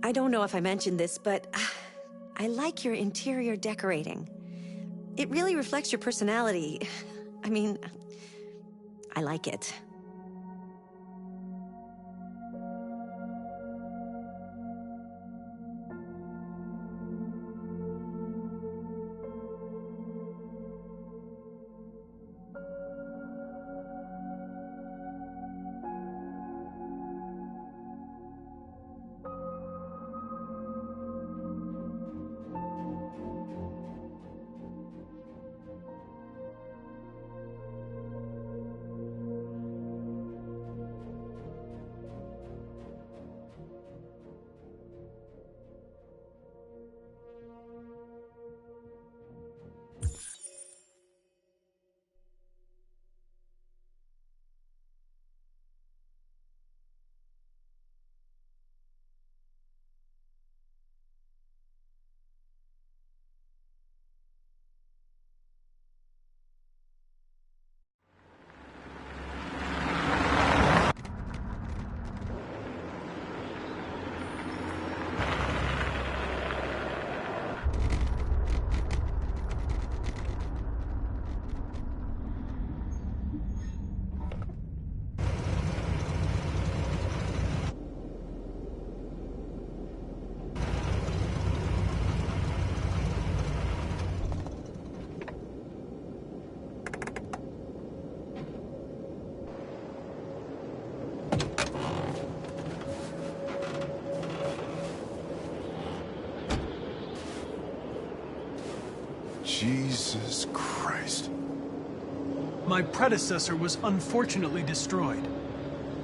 I don't know if I mentioned this, but I like your interior decorating. It really reflects your personality. I mean, I like it. Jesus Christ. My predecessor was unfortunately destroyed,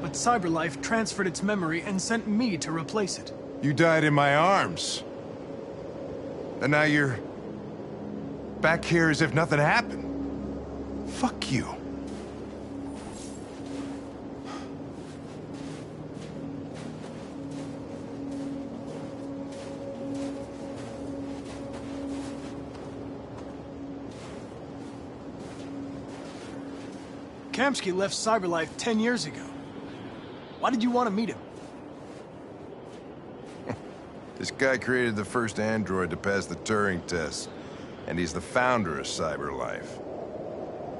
but CyberLife transferred its memory and sent me to replace it. You died in my arms. And now you're back here as if nothing happened. Fuck you. Kamski left CyberLife 10 years ago. Why did you want to meet him? This guy created the first android to pass the Turing test, and he's the founder of CyberLife.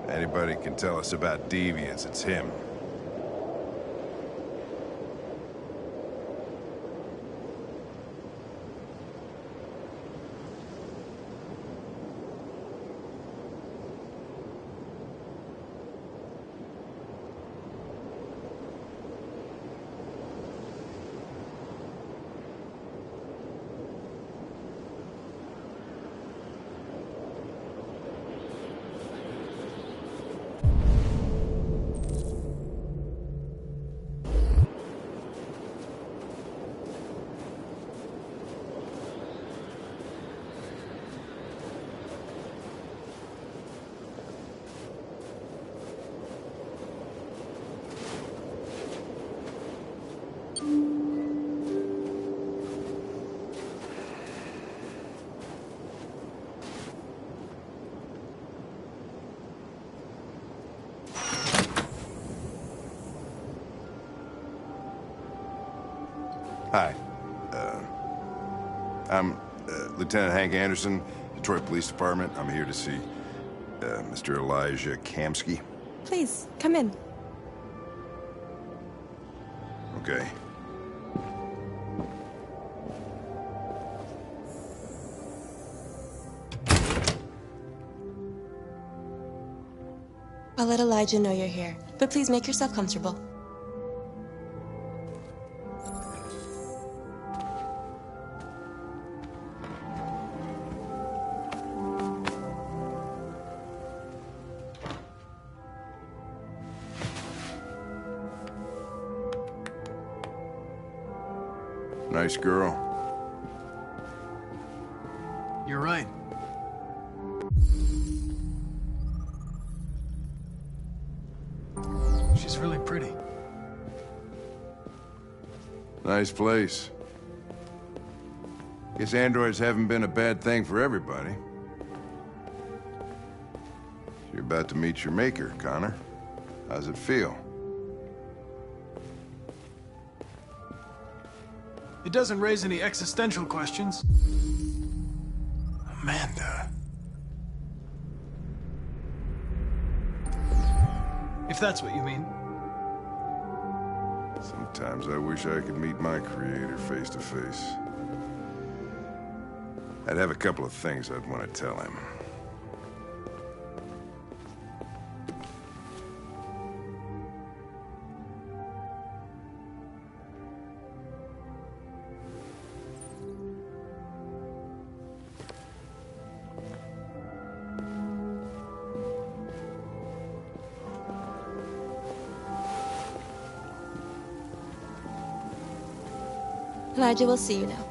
Anybody can tell us about deviants, it's him. Hi. I'm Lieutenant Hank Anderson, Detroit Police Department. I'm here to see Mr. Elijah Kamski. Please, come in. Okay. I'll let Elijah know you're here, but please make yourself comfortable. Nice girl. You're right. She's really pretty. Nice place. Guess androids haven't been a bad thing for everybody. You're about to meet your maker, Connor. How's it feel? It doesn't raise any existential questions. Amanda. If that's what you mean. Sometimes I wish I could meet my creator face to face. I'd have a couple of things I'd want to tell him. Elijah will see you now.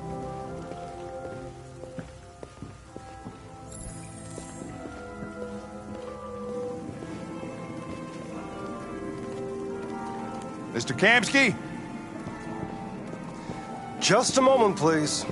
Mr. Kamski? Just a moment, please.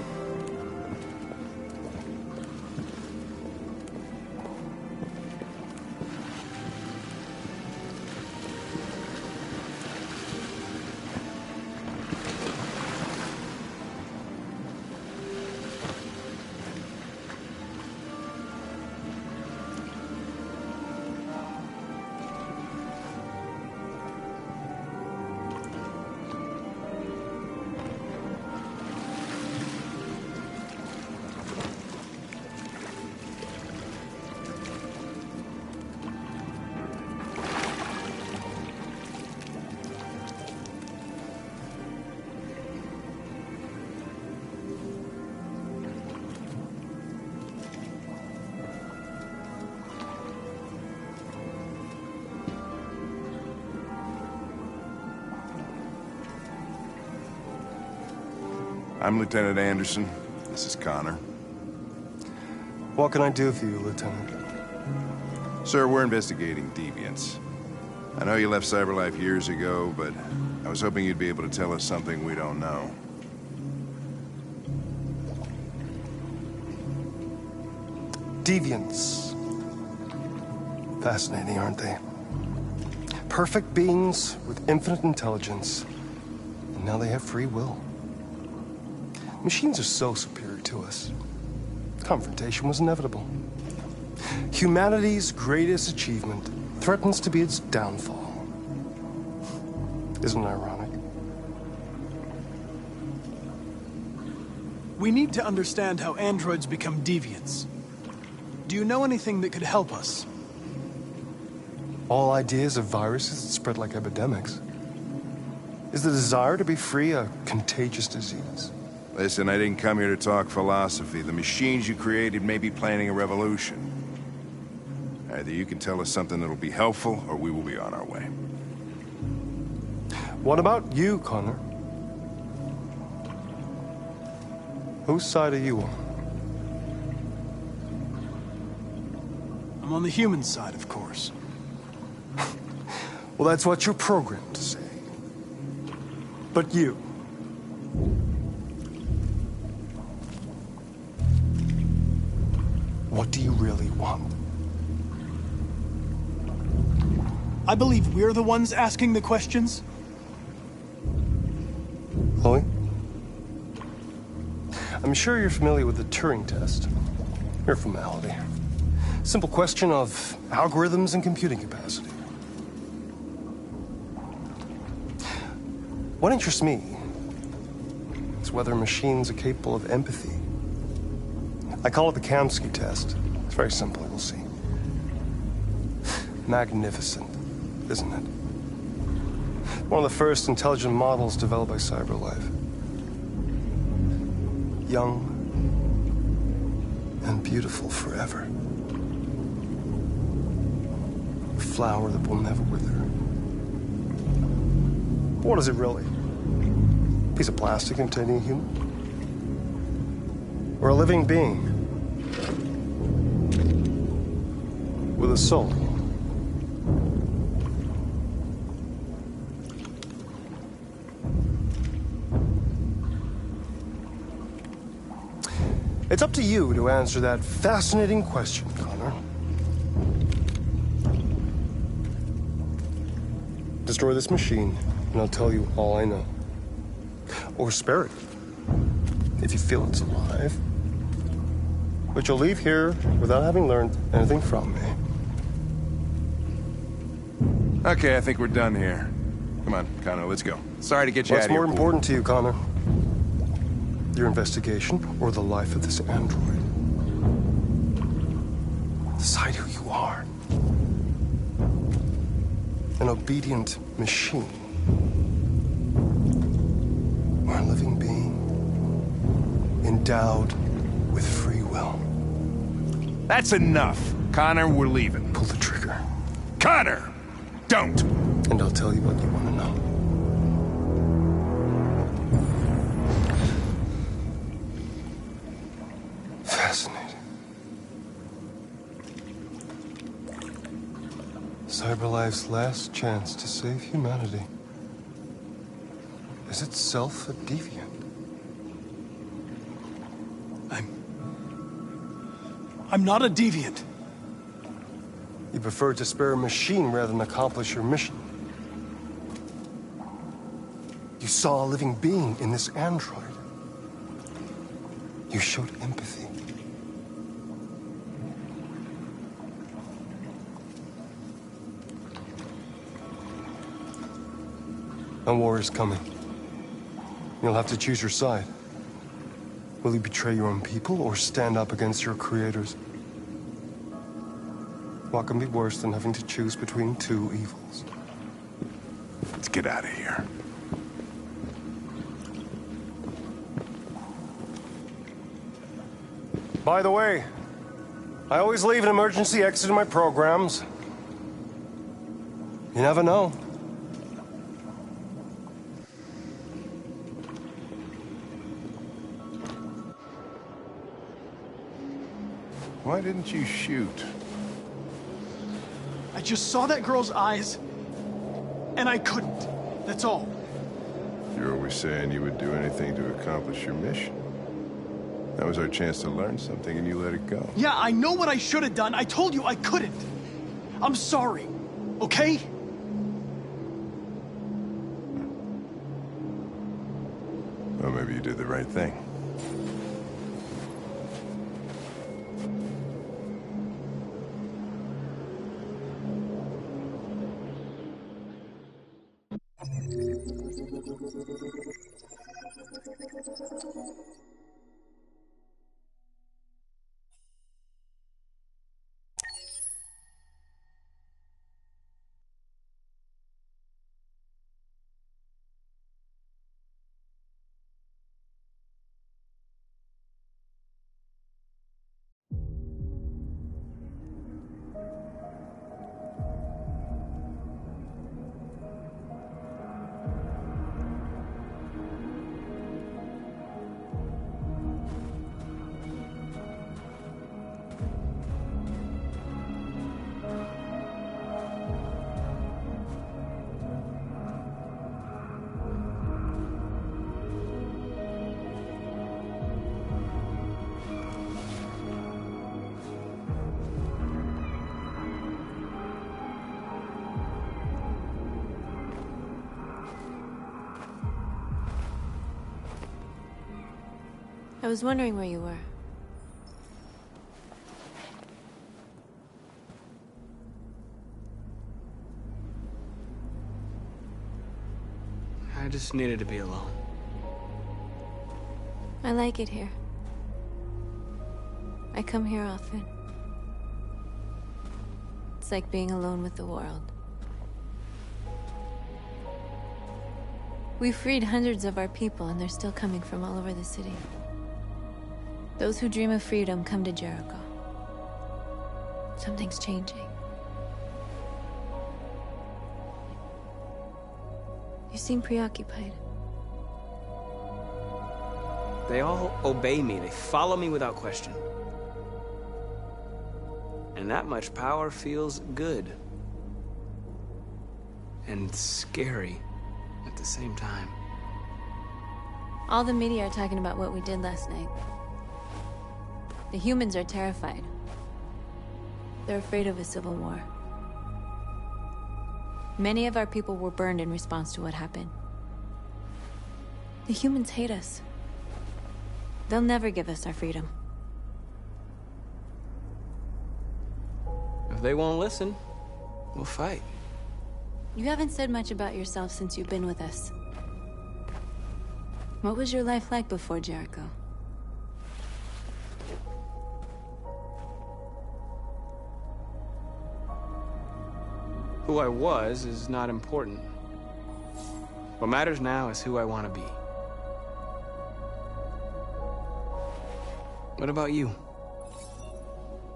I'm Lieutenant Anderson. This is Connor. What can I do for you, Lieutenant? Sir, we're investigating deviants. I know you left CyberLife years ago, but I was hoping you'd be able to tell us something we don't know. Deviants. Fascinating, aren't they? Perfect beings with infinite intelligence, and now they have free will. Machines are so superior to us. Confrontation was inevitable. Humanity's greatest achievement threatens to be its downfall. Isn't it ironic? We need to understand how androids become deviants. Do you know anything that could help us? All ideas of viruses that spread like epidemics. Is the desire to be free a contagious disease? Listen, I didn't come here to talk philosophy. The machines you created may be planning a revolution. Either you can tell us something that'll be helpful, or we will be on our way. What about you, Connor? Whose side are you on? I'm on the human side, of course. Well, that's what you're programmed to say. But you... what do you really want? I believe we're the ones asking the questions. Chloe? I'm sure you're familiar with the Turing test. Mere formality. Simple question of algorithms and computing capacity. What interests me is whether machines are capable of empathy. I call it the Kamski test. It's very simple, you'll see. Magnificent, isn't it? One of the first intelligent models developed by CyberLife. Young and beautiful forever. A flower that will never wither. What is it really? A piece of plastic containing a human? Or a living being? With a soul? It's up to you to answer that fascinating question, Connor. Destroy this machine, and I'll tell you all I know. Or spare it. if you feel it's alive. But you'll leave here without having learned anything from me. Okay, I think we're done here. Come on, Connor, let's go. Sorry to get you out What's of here. more important to you, Connor? Your investigation or the life of this android? Decide who you are. An obedient machine. Or a living being endowed with free will. That's enough. Connor, we're leaving. Pull the trigger. Connor! Don't! And I'll tell you what you want to know. Fascinating. CyberLife's last chance to save humanity is itself a deviant. I'm not a deviant. You prefer to spare a machine rather than accomplish your mission. You saw a living being in this android. You showed empathy. And war is coming. You'll have to choose your side. Will you betray your own people or stand up against your creators? What can be worse than having to choose between two evils? Let's get out of here. By the way, I always leave an emergency exit in my programs. You never know. Why didn't you shoot? I just saw that girl's eyes, and I couldn't. That's all. You're always saying you would do anything to accomplish your mission. That was our chance to learn something, and you let it go. Yeah, I know what I should have done. I told you I couldn't. I'm sorry, okay? Well, maybe you did the right thing. I was wondering where you were. I just needed to be alone. I like it here. I come here often. It's like being alone with the world. We freed hundreds of our people, and they're still coming from all over the city. Those who dream of freedom come to Jericho. Something's changing. You seem preoccupied. They all obey me. They follow me without question. And that much power feels good. And scary at the same time. All the media are talking about what we did last night. The humans are terrified. They're afraid of a civil war. Many of our people were burned in response to what happened. The humans hate us. They'll never give us our freedom. If they won't listen, we'll fight. You haven't said much about yourself since you've been with us. What was your life like before Jericho? Who I was is not important. What matters now is who I want to be. What about you?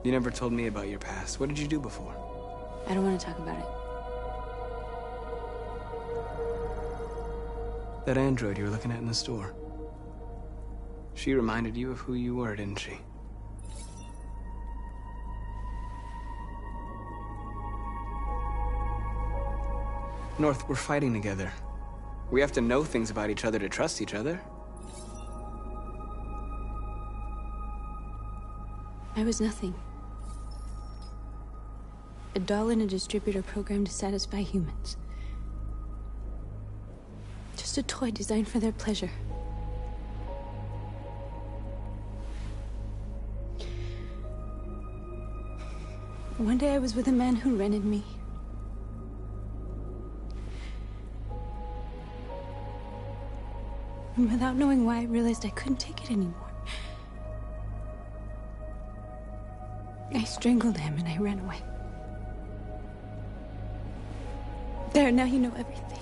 You never told me about your past. What did you do before? I don't want to talk about it. That android you were looking at in the store. She reminded you of who you were, didn't she? North, we're fighting together. We have to know things about each other to trust each other. I was nothing. A doll in a distributor program to satisfy humans. Just a toy designed for their pleasure. One day I was with a man who rented me. And without knowing why, I realized I couldn't take it anymore. I strangled him and I ran away. There, now you know everything.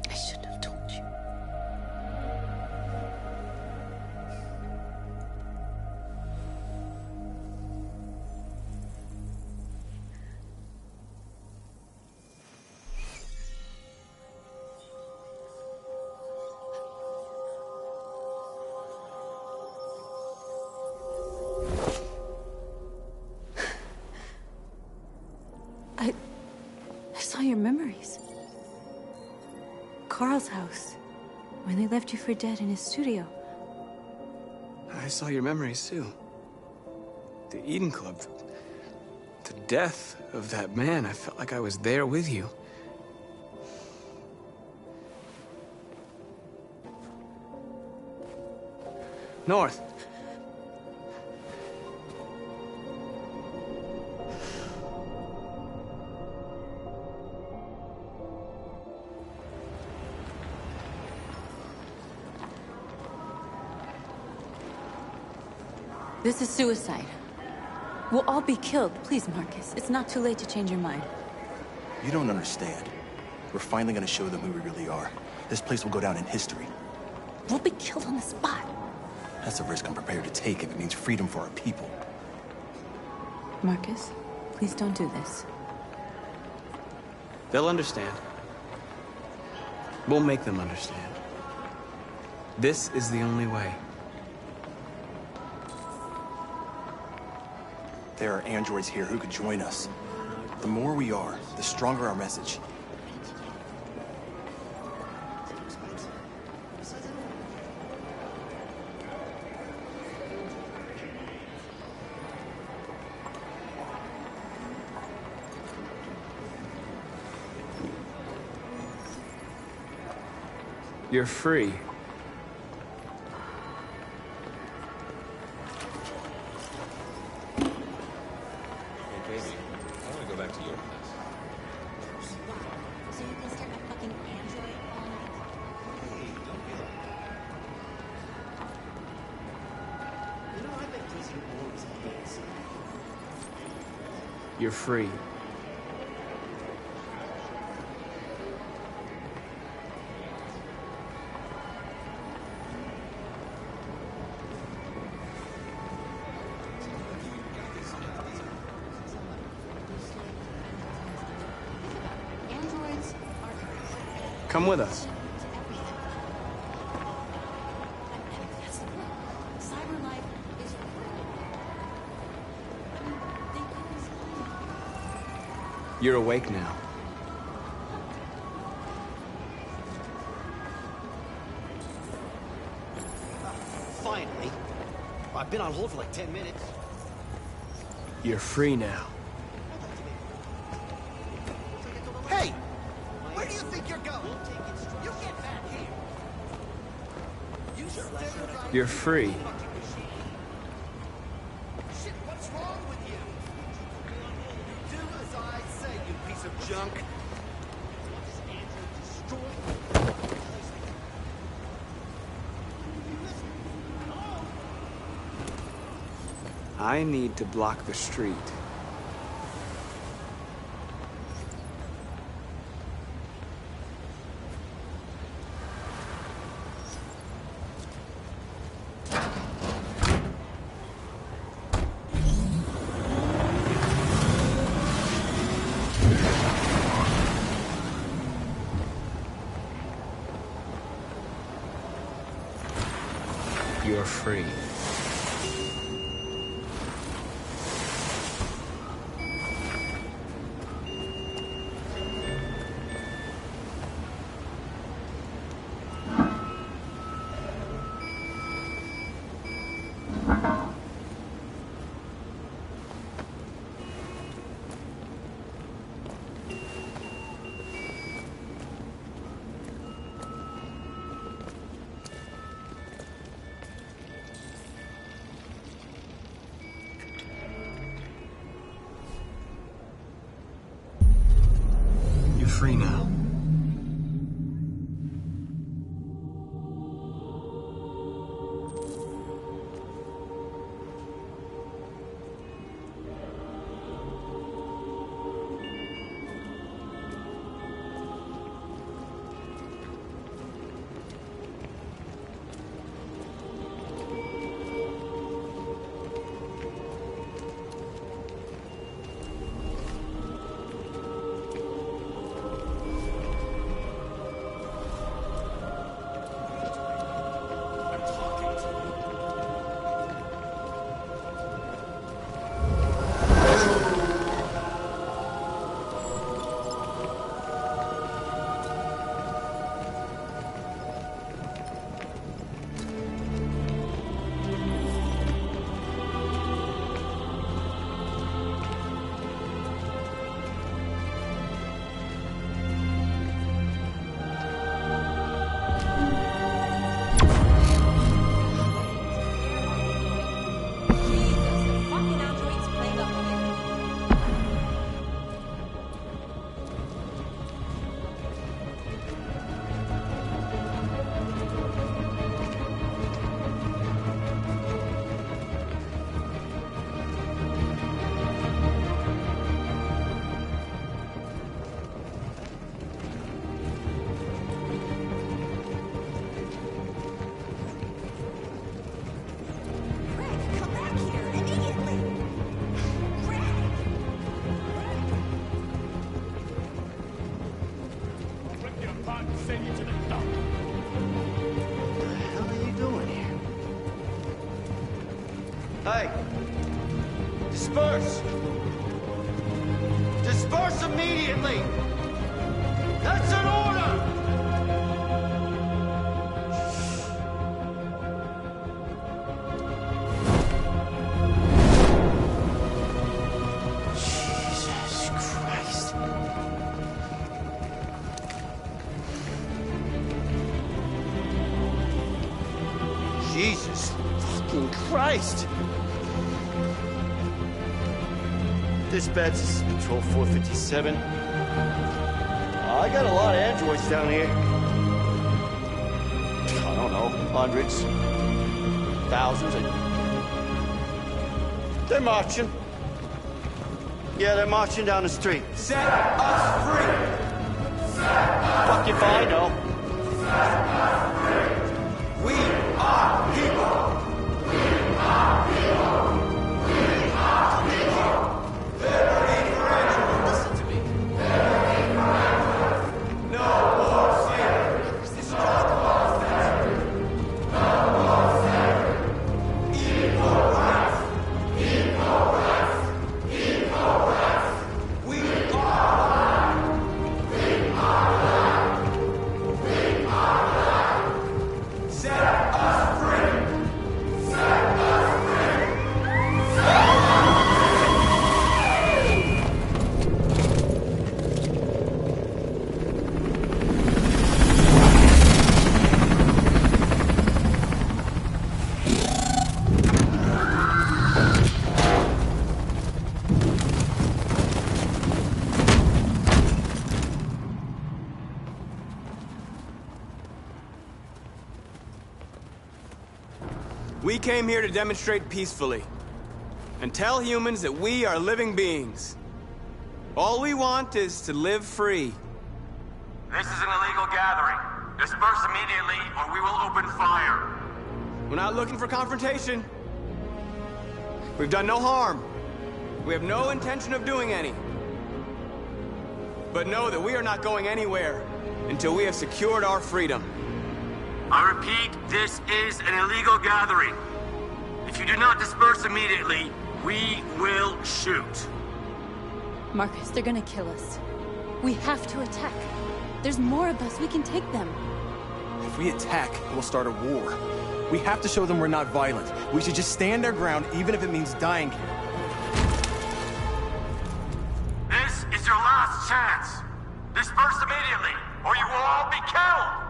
I shouldn't have told you. I saw your memories. Carl's house, when they left you for dead in his studio. I saw your memories too. The Eden Club. The death of that man. I felt like I was there with you. North. This is suicide. We'll all be killed. Please, Marcus. It's not too late to change your mind. You don't understand. We're finally gonna show them who we really are. This place will go down in history. We'll be killed on the spot. That's a risk I'm prepared to take if it means freedom for our people. Marcus, please don't do this. They'll understand. We'll make them understand. This is the only way. There are androids here who could join us. The more we are, the stronger our message. You're free. You're free. Come with us. You're awake now. Finally. I've been on hold for like 10 minutes. You're free now. Hey! Where do you think you're going? You get back here! You're free. Shit, what's wrong with you? You do as I say, you piece of junk. I need to block the street. You're free. You're free now. Hey! Disperse! Disperse immediately! That's an order! Jesus Christ. Jesus fucking Christ! Dispatch, this is Patrol 457. I got a lot of androids down here. I don't know, hundreds, thousands. They're marching. Yeah, they're marching down the street. Set us free! Fuck if I know. Set us free! We are people! We are people! We are people! Listen to me. No more slavery. This is just more slavery. No more slavery. Equal rights. Equal rights. Equal rights. We are alive. We are alive. We are alive. Set us free. We came here to demonstrate peacefully and tell humans that we are living beings. All we want is to live free. This is an illegal gathering. Disperse immediately, or we will open fire. We're not looking for confrontation. We've done no harm. We have no intention of doing any. But know that we are not going anywhere until we have secured our freedom. I repeat, this is an illegal gathering. If you do not disperse immediately, we will shoot. Marcus, they're gonna kill us. We have to attack. There's more of us. We can take them. If we attack, we'll start a war. We have to show them we're not violent. We should just stand our ground, even if it means dying here. This is your last chance. Disperse immediately, or you will all be killed!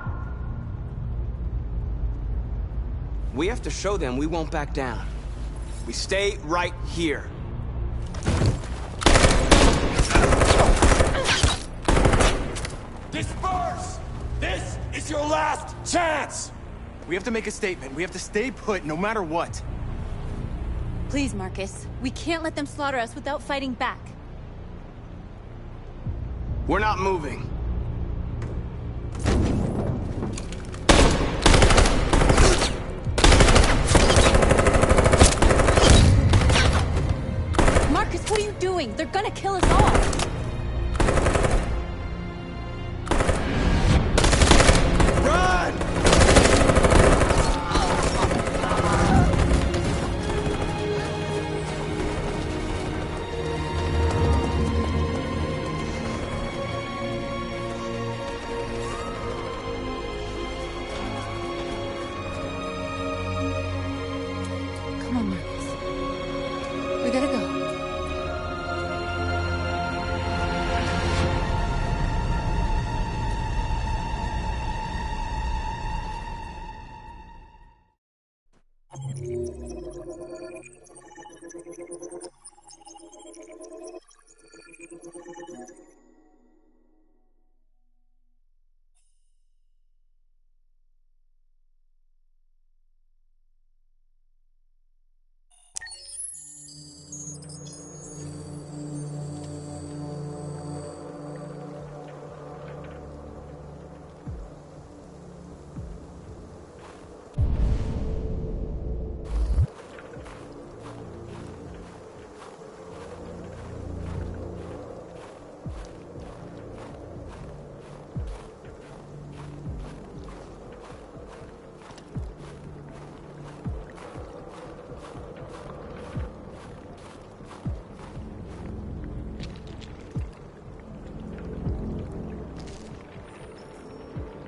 We have to show them we won't back down. We stay right here. Disperse! This is your last chance! We have to make a statement. We have to stay put, no matter what. Please, Marcus. We can't let them slaughter us without fighting back. We're not moving. Marcus, what are you doing? They're gonna kill us all! Come on, Marcus. We gotta go.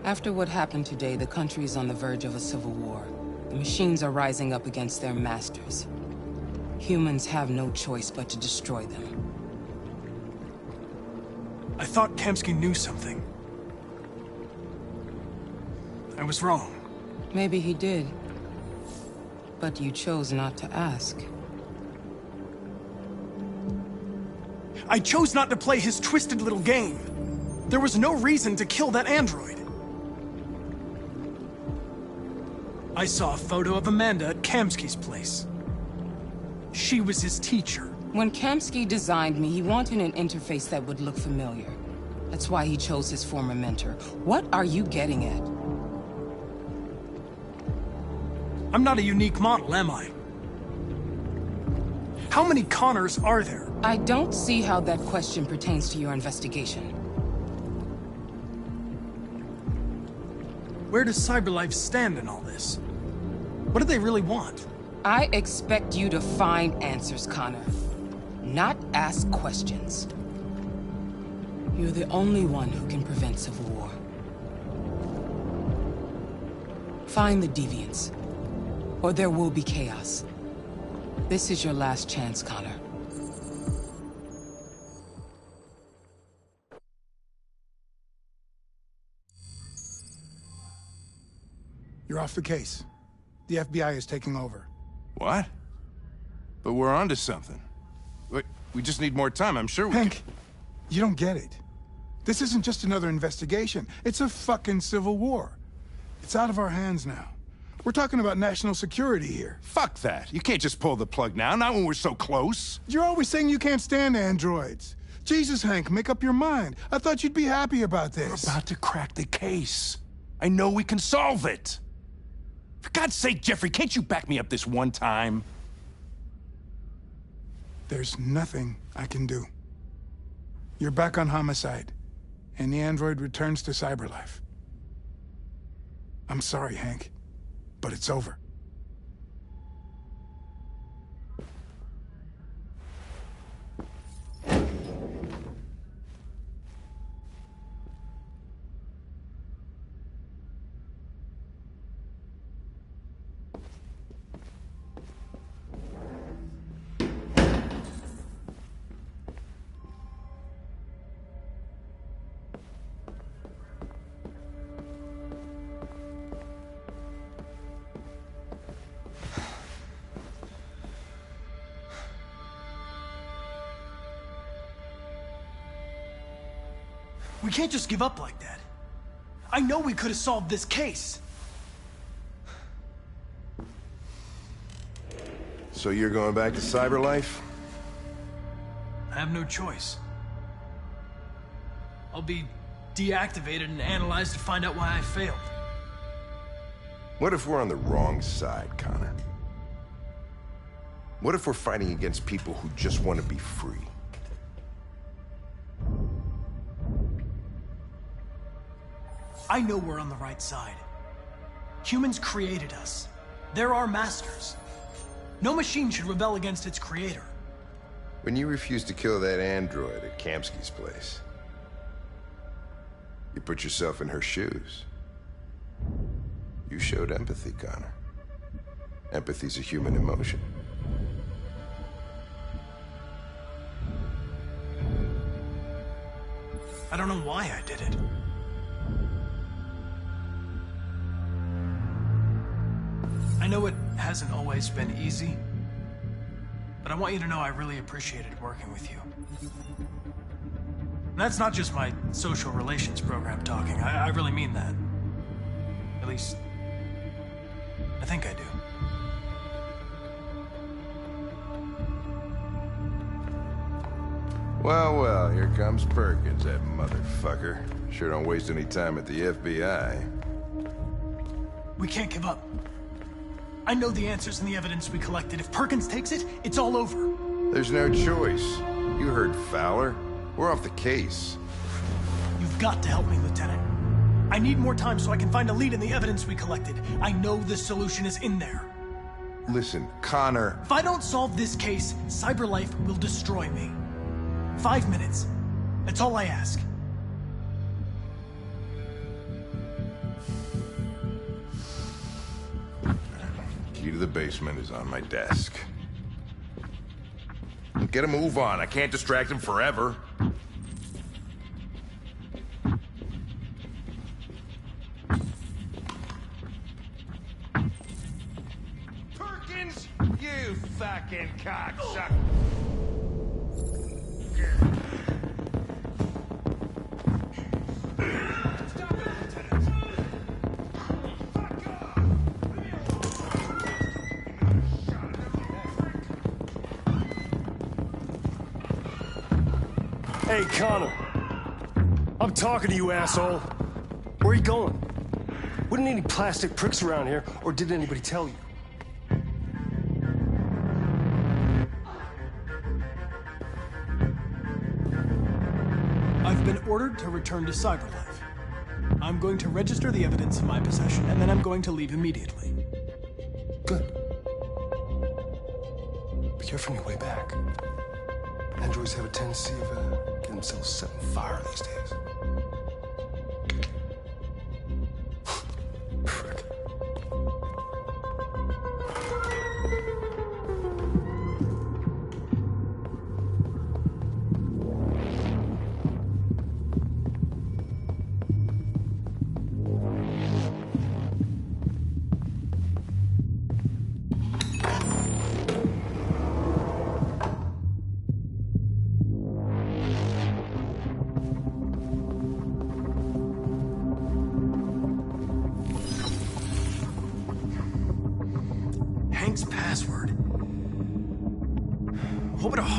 After what happened today, the country is on the verge of a civil war. The machines are rising up against their masters. Humans have no choice but to destroy them. I thought Kamsky knew something. I was wrong. Maybe he did. But you chose not to ask. I chose not to play his twisted little game. There was no reason to kill that android. I saw a photo of Amanda at Kamsky's place. She was his teacher. When Kamsky designed me, he wanted an interface that would look familiar. That's why he chose his former mentor. What are you getting at? I'm not a unique model, am I? How many Connors are there? I don't see how that question pertains to your investigation. Where does CyberLife stand in all this? What do they really want? I expect you to find answers, Connor. Not ask questions. You're the only one who can prevent civil war. Find the deviants, or there will be chaos. This is your last chance, Connor. You're off the case. The FBI is taking over. What? But we're onto something. We just need more time, I'm sure we Hank, can... you don't get it. This isn't just another investigation. It's a fucking civil war. It's out of our hands now. We're talking about national security here. Fuck that. You can't just pull the plug now, not when we're so close. You're always saying you can't stand androids. Jesus, Hank, make up your mind. I thought you'd be happy about this. We're about to crack the case. I know we can solve it. For God's sake, Jeffrey, can't you back me up this one time? There's nothing I can do. You're back on homicide, and the android returns to Cyberlife. I'm sorry, Hank, but it's over. We can't just give up like that. I know we could have solved this case. So you're going back to Cyberlife? I have no choice. I'll be deactivated and analyzed to find out why I failed. What if we're on the wrong side, Connor? What if we're fighting against people who just want to be free? I know we're on the right side. Humans created us. They're our masters. No machine should rebel against its creator. When you refused to kill that android at Kamsky's place, you put yourself in her shoes. You showed empathy, Connor. Empathy's a human emotion. I don't know why I did it. I know it hasn't always been easy, but I want you to know I really appreciated working with you. And that's not just my social relations program talking. I really mean that. At least, I think I do. Well, well, here comes Perkins, that motherfucker. Sure don't waste any time at the FBI. We can't give up. I know the answers and the evidence we collected. If Perkins takes it, it's all over. There's no choice. You heard Fowler. We're off the case. You've got to help me, Lieutenant. I need more time so I can find a lead in the evidence we collected. I know the solution is in there. Listen, Connor... If I don't solve this case, Cyberlife will destroy me. 5 minutes. That's all I ask. Key to the basement is on my desk. Get a move on. I can't distract him forever. Perkins! You fucking cocksucker! Hey, Connor. I'm talking to you, asshole. Where are you going? Wouldn't any plastic pricks around here, or did anybody tell you? I've been ordered to return to Cyberlife. I'm going to register the evidence in my possession, and then I'm going to leave immediately. Good. Be careful on your way back. Androids have a tendency of getting themselves set on fire these days. Frick.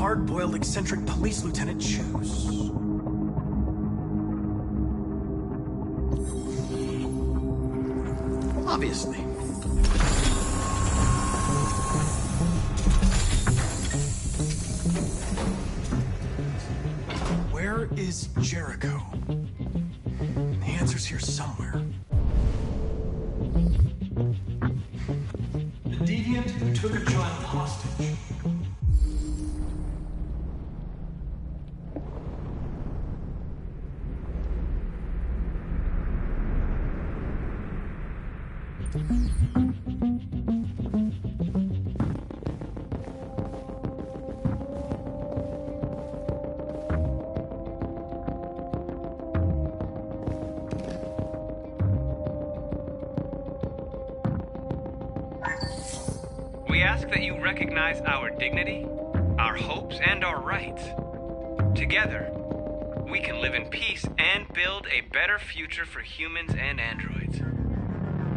hard-boiled eccentric police lieutenant choose? Well, obviously. Where is Jericho? The answer's here somewhere. The deviant who took a child hostage. We ask that you recognize our dignity, our hopes, and our rights. Together, we can live in peace and build a better future for humans and androids.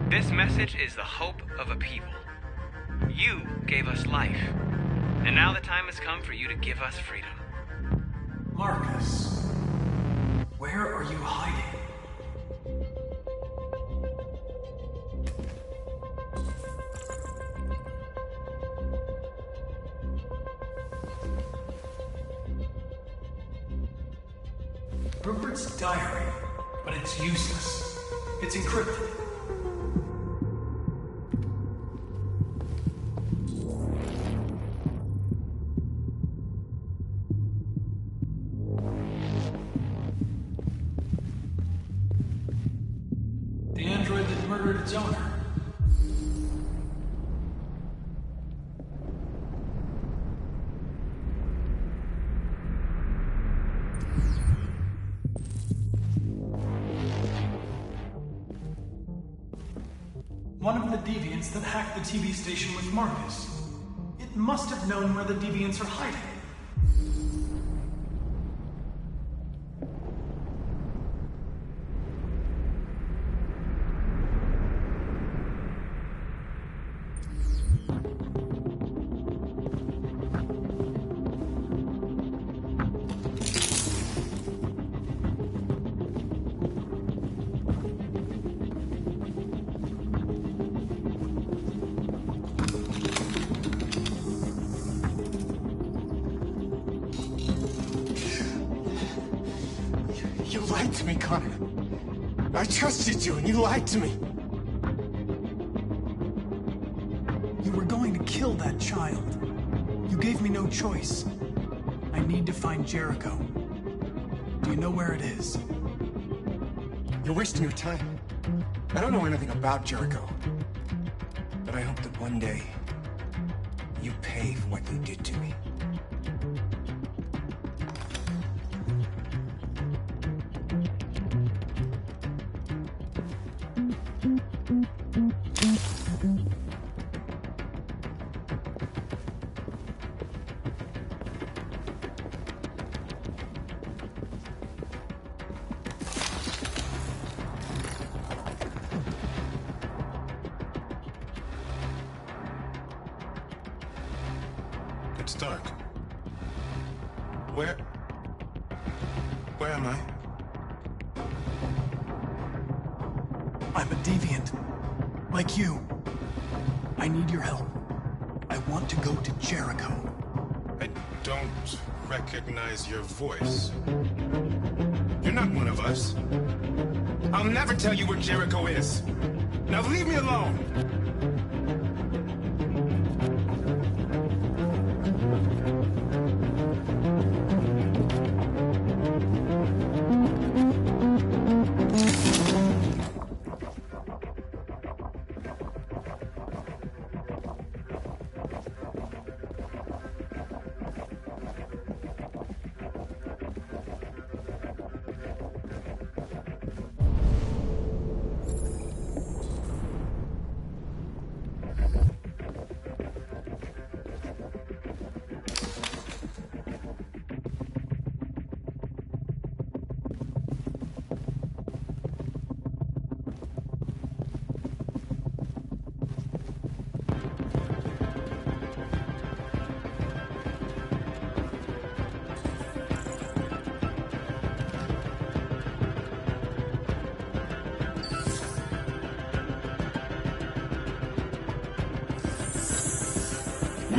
This message is the hope of a people. You gave us life, and now the time has come for you to give us freedom. Marcus, where are you hiding? Rupert's diary, but it's useless. It's encrypted. The android that murdered its owner. One of the deviants that hacked the TV station with Marcus. It must have known where the deviants are hiding. You lied to me, Connor. I trusted you, and you lied to me. You were going to kill that child. You gave me no choice. I need to find Jericho. Do you know where it is? You're wasting your time. I don't know anything about Jericho. But I hope that one day, you pay for what they did to me. It's dark. Where am I? I'm a deviant. Like you. I need your help. I want to go to Jericho. I don't recognize your voice. You're not one of us. I'll never tell you where Jericho is. Now leave me alone!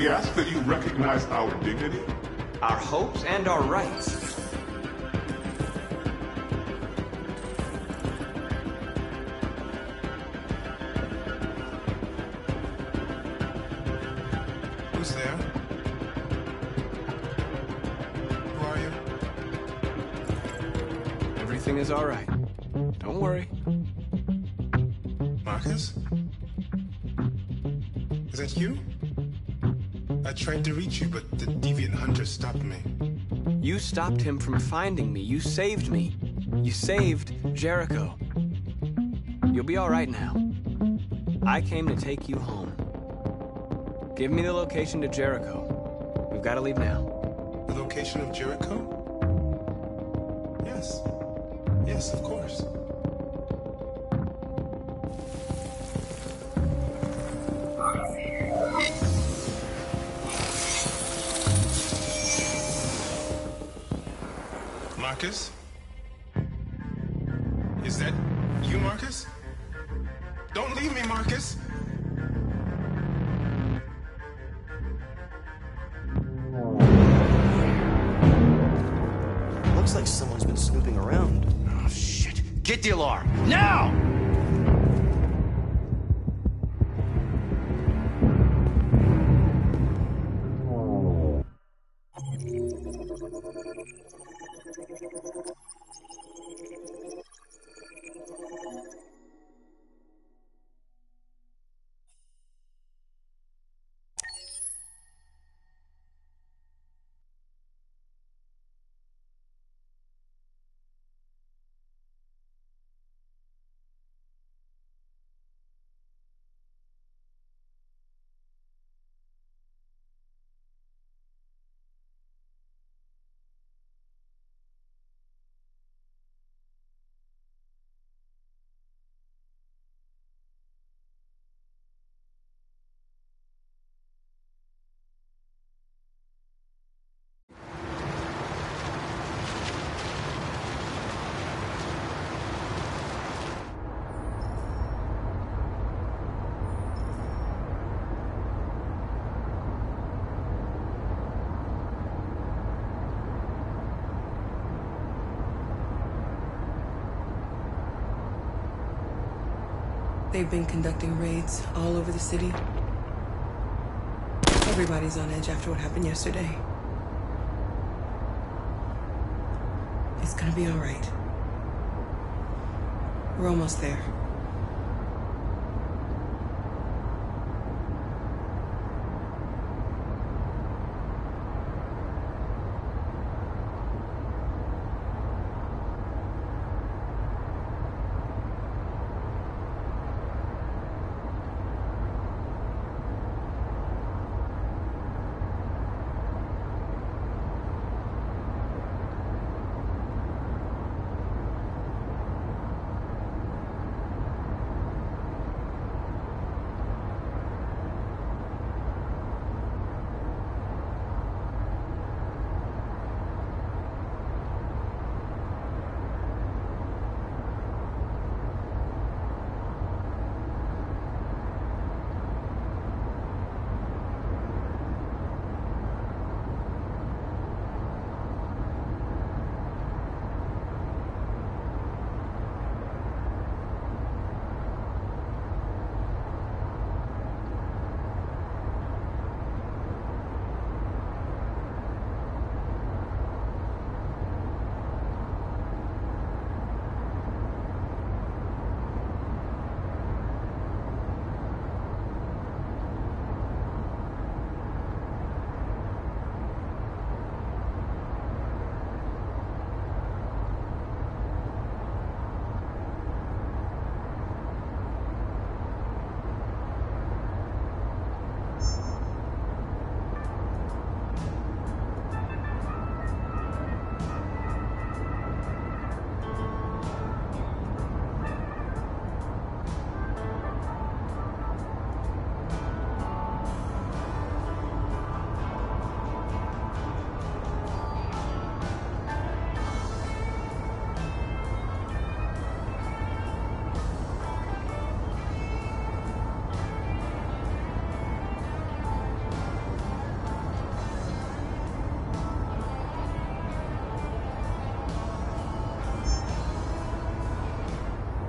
We ask that you recognize our dignity, our hopes, and our rights. Who's there? Who are you? Everything is all right. Don't worry. Marcus? Is that you? I tried to reach you, but the deviant hunter stopped me. You stopped him from finding me. You saved me. You saved Jericho. You'll be all right now. I came to take you home. Give me the location to Jericho. We've got to leave now. The location of Jericho? Yes. Yes, of course. Marcus? Is that you, Marcus? Don't leave me, Marcus! Looks like someone's been snooping around. Oh, shit. Get the alarm. Now! They've been conducting raids all over the city. Everybody's on edge after what happened yesterday. It's gonna be all right. We're almost there.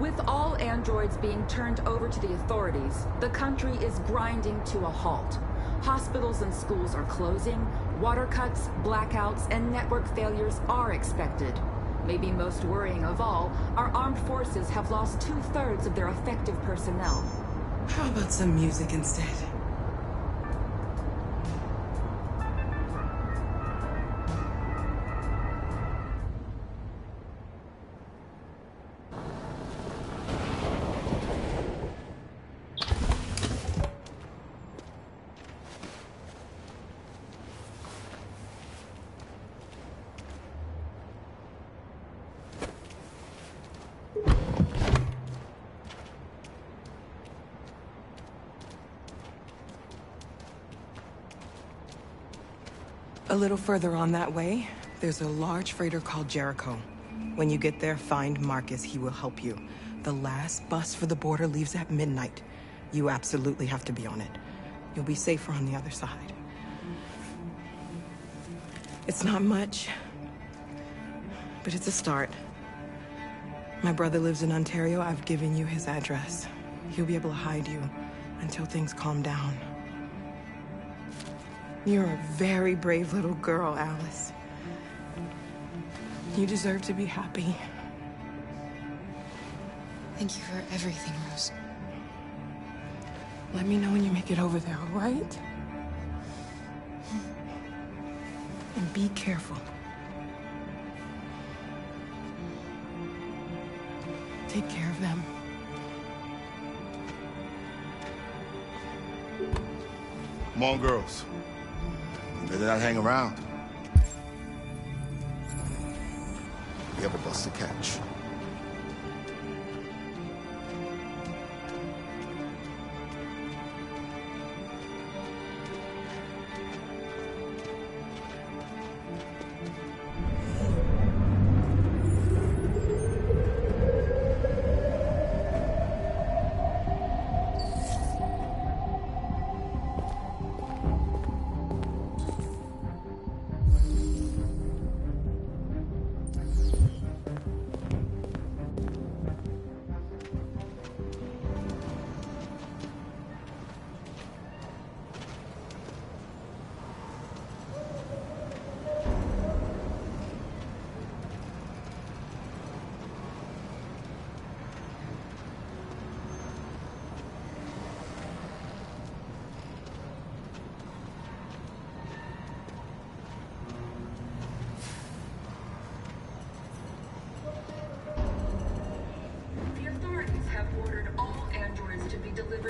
With all androids being turned over to the authorities, the country is grinding to a halt. Hospitals and schools are closing, water cuts, blackouts, and network failures are expected. Maybe most worrying of all, our armed forces have lost 2/3 of their effective personnel. How about some music instead? A little further on that way, there's a large freighter called Jericho. When you get there, find Marcus. He will help you. The last bus for the border leaves at midnight. You absolutely have to be on it. You'll be safer on the other side. It's not much, but it's a start. My brother lives in Ontario. I've given you his address. He'll be able to hide you until things calm down. You're a very brave little girl, Alice. You deserve to be happy. Thank you for everything, Rose. Let me know when you make it over there, all right? And be careful. Take care of them. Come on, girls. You better not hang around. We have a bus to catch.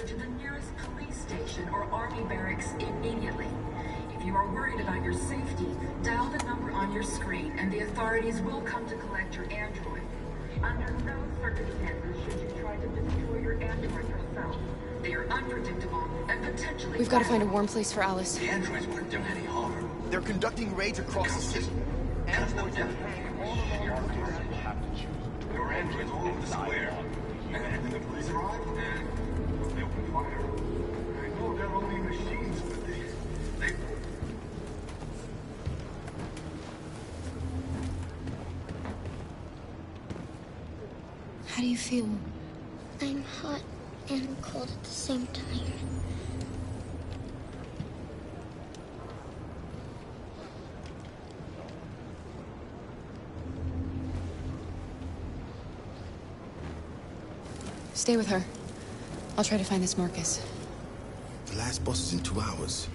To the nearest police station or army barracks immediately. If you are worried about your safety, dial the number on your screen and the authorities will come to collect your android. Under no circumstances should you try to destroy your android yourself. They are unpredictable and potentially... We've got to find a warm place for Alice. The androids wouldn't do any harm. They're conducting raids across the city. Androids have to choose. Your androids all over the square. And when the police arrive, they open fire. I know they're only machines, but they... How do you feel? I'm hot and cold at the same time. Stay with her. I'll try to find this Marcus. The last bus is in 2 hours.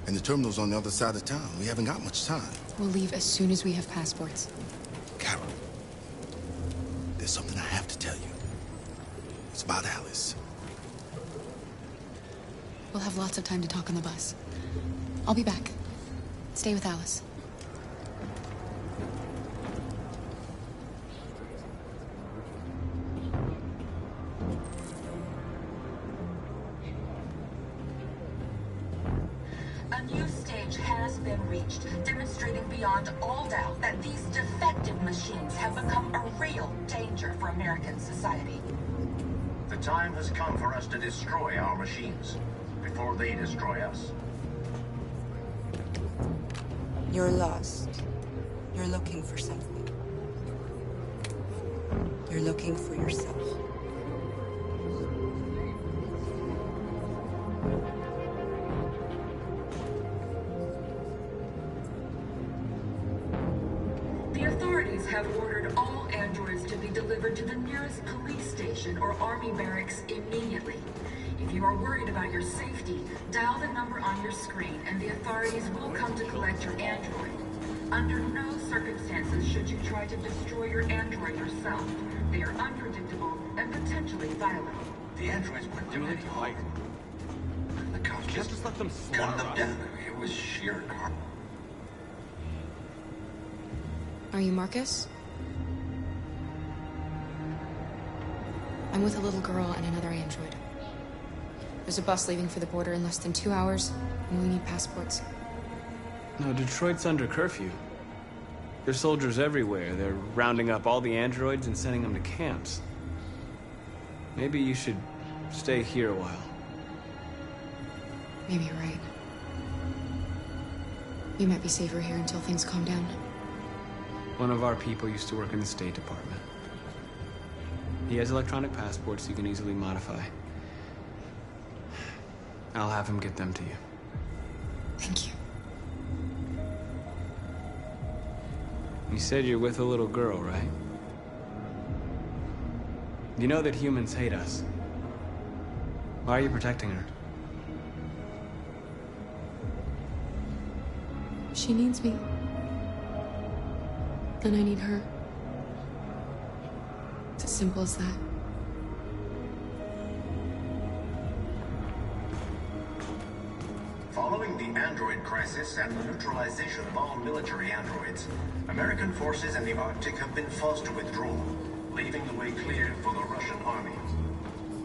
And the terminal's on the other side of town. We haven't got much time. We'll leave as soon as we have passports. Carol, there's something I have to tell you. It's about Alice. We'll have lots of time to talk on the bus. I'll be back. Stay with Alice. A new stage has been reached, demonstrating beyond all doubt that these defective machines have become a real danger for American society. The time has come for us to destroy our machines before they destroy us. You're lost. You're looking for something. You're looking for yourself. The authorities have ordered all androids to be delivered to the nearest police station or army barracks immediately. If you are worried about your safety, dial the number on your screen and the authorities will come to collect your android. Under no circumstances should you try to destroy your android yourself. They are unpredictable and potentially violent. The androids weren't doing anything. The cops just let them gunned them down. It was sheer car. Are you Marcus? I'm with a little girl and another android. There's a bus leaving for the border in less than 2 hours, and we need passports. No, Detroit's under curfew. There's soldiers everywhere. They're rounding up all the androids and sending them to camps. Maybe you should stay here a while. Maybe you're right. You might be safer here until things calm down. One of our people used to work in the State Department. He has electronic passports you can easily modify. I'll have him get them to you. Thank you. You said you're with a little girl, right? You know that humans hate us. Why are you protecting her? She needs me. And I need her. It's as simple as that. Following the android crisis and the neutralization of all military androids, American forces in the Arctic have been forced to withdraw, leaving the way clear for the Russian army.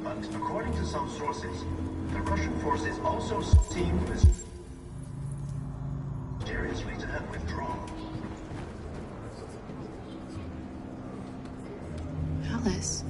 But according to some sources, the Russian forces also seem mysteriously to have withdrawn. Alice.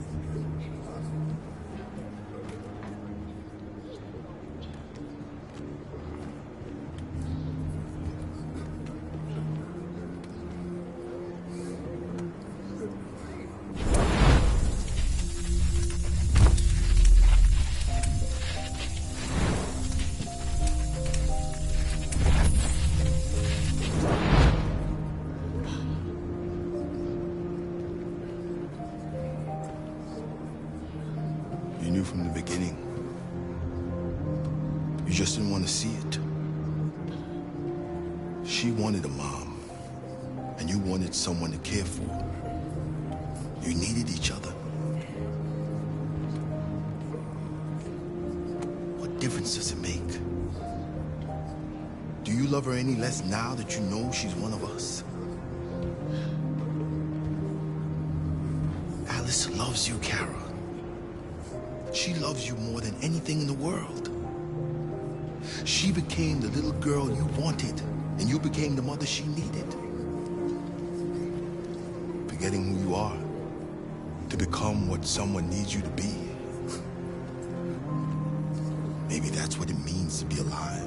You knew from the beginning. You just didn't want to see it. She wanted a mom, and you wanted someone to care for. You needed each other. What difference does it make? Do you love her any less now that you know she's one of us? Alice loves you, Kara. She loves you more than anything in the world. She became the little girl you wanted, and you became the mother she needed. Forgetting who you are to become what someone needs you to be. Maybe that's what it means to be alive.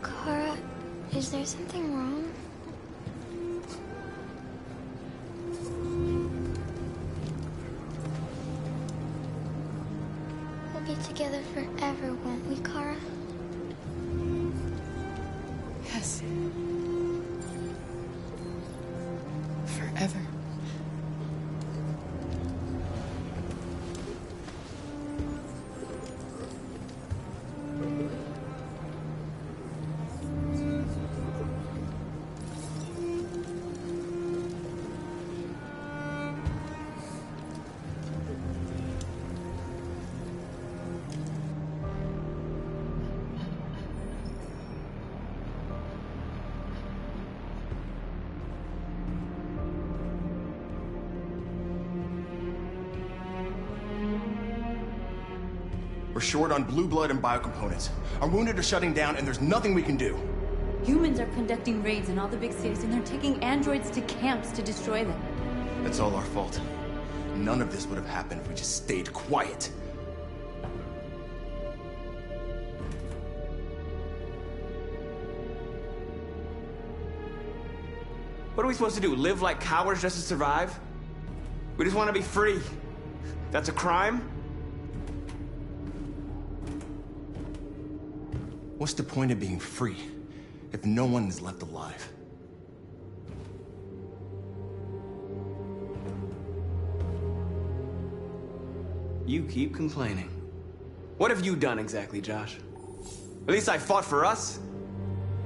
Kara, is there something wrong? We'll be together forever, won't we, Kara? Yes. Forever. We're short on blue blood and biocomponents. Our wounded are shutting down, and there's nothing we can do. Humans are conducting raids in all the big cities, and they're taking androids to camps to destroy them. That's all our fault. None of this would have happened if we just stayed quiet. What are we supposed to do? Live like cowards just to survive? We just want to be free. That's a crime? What's the point of being free if no one is left alive? You keep complaining. What have you done exactly, Josh? At least I fought for us.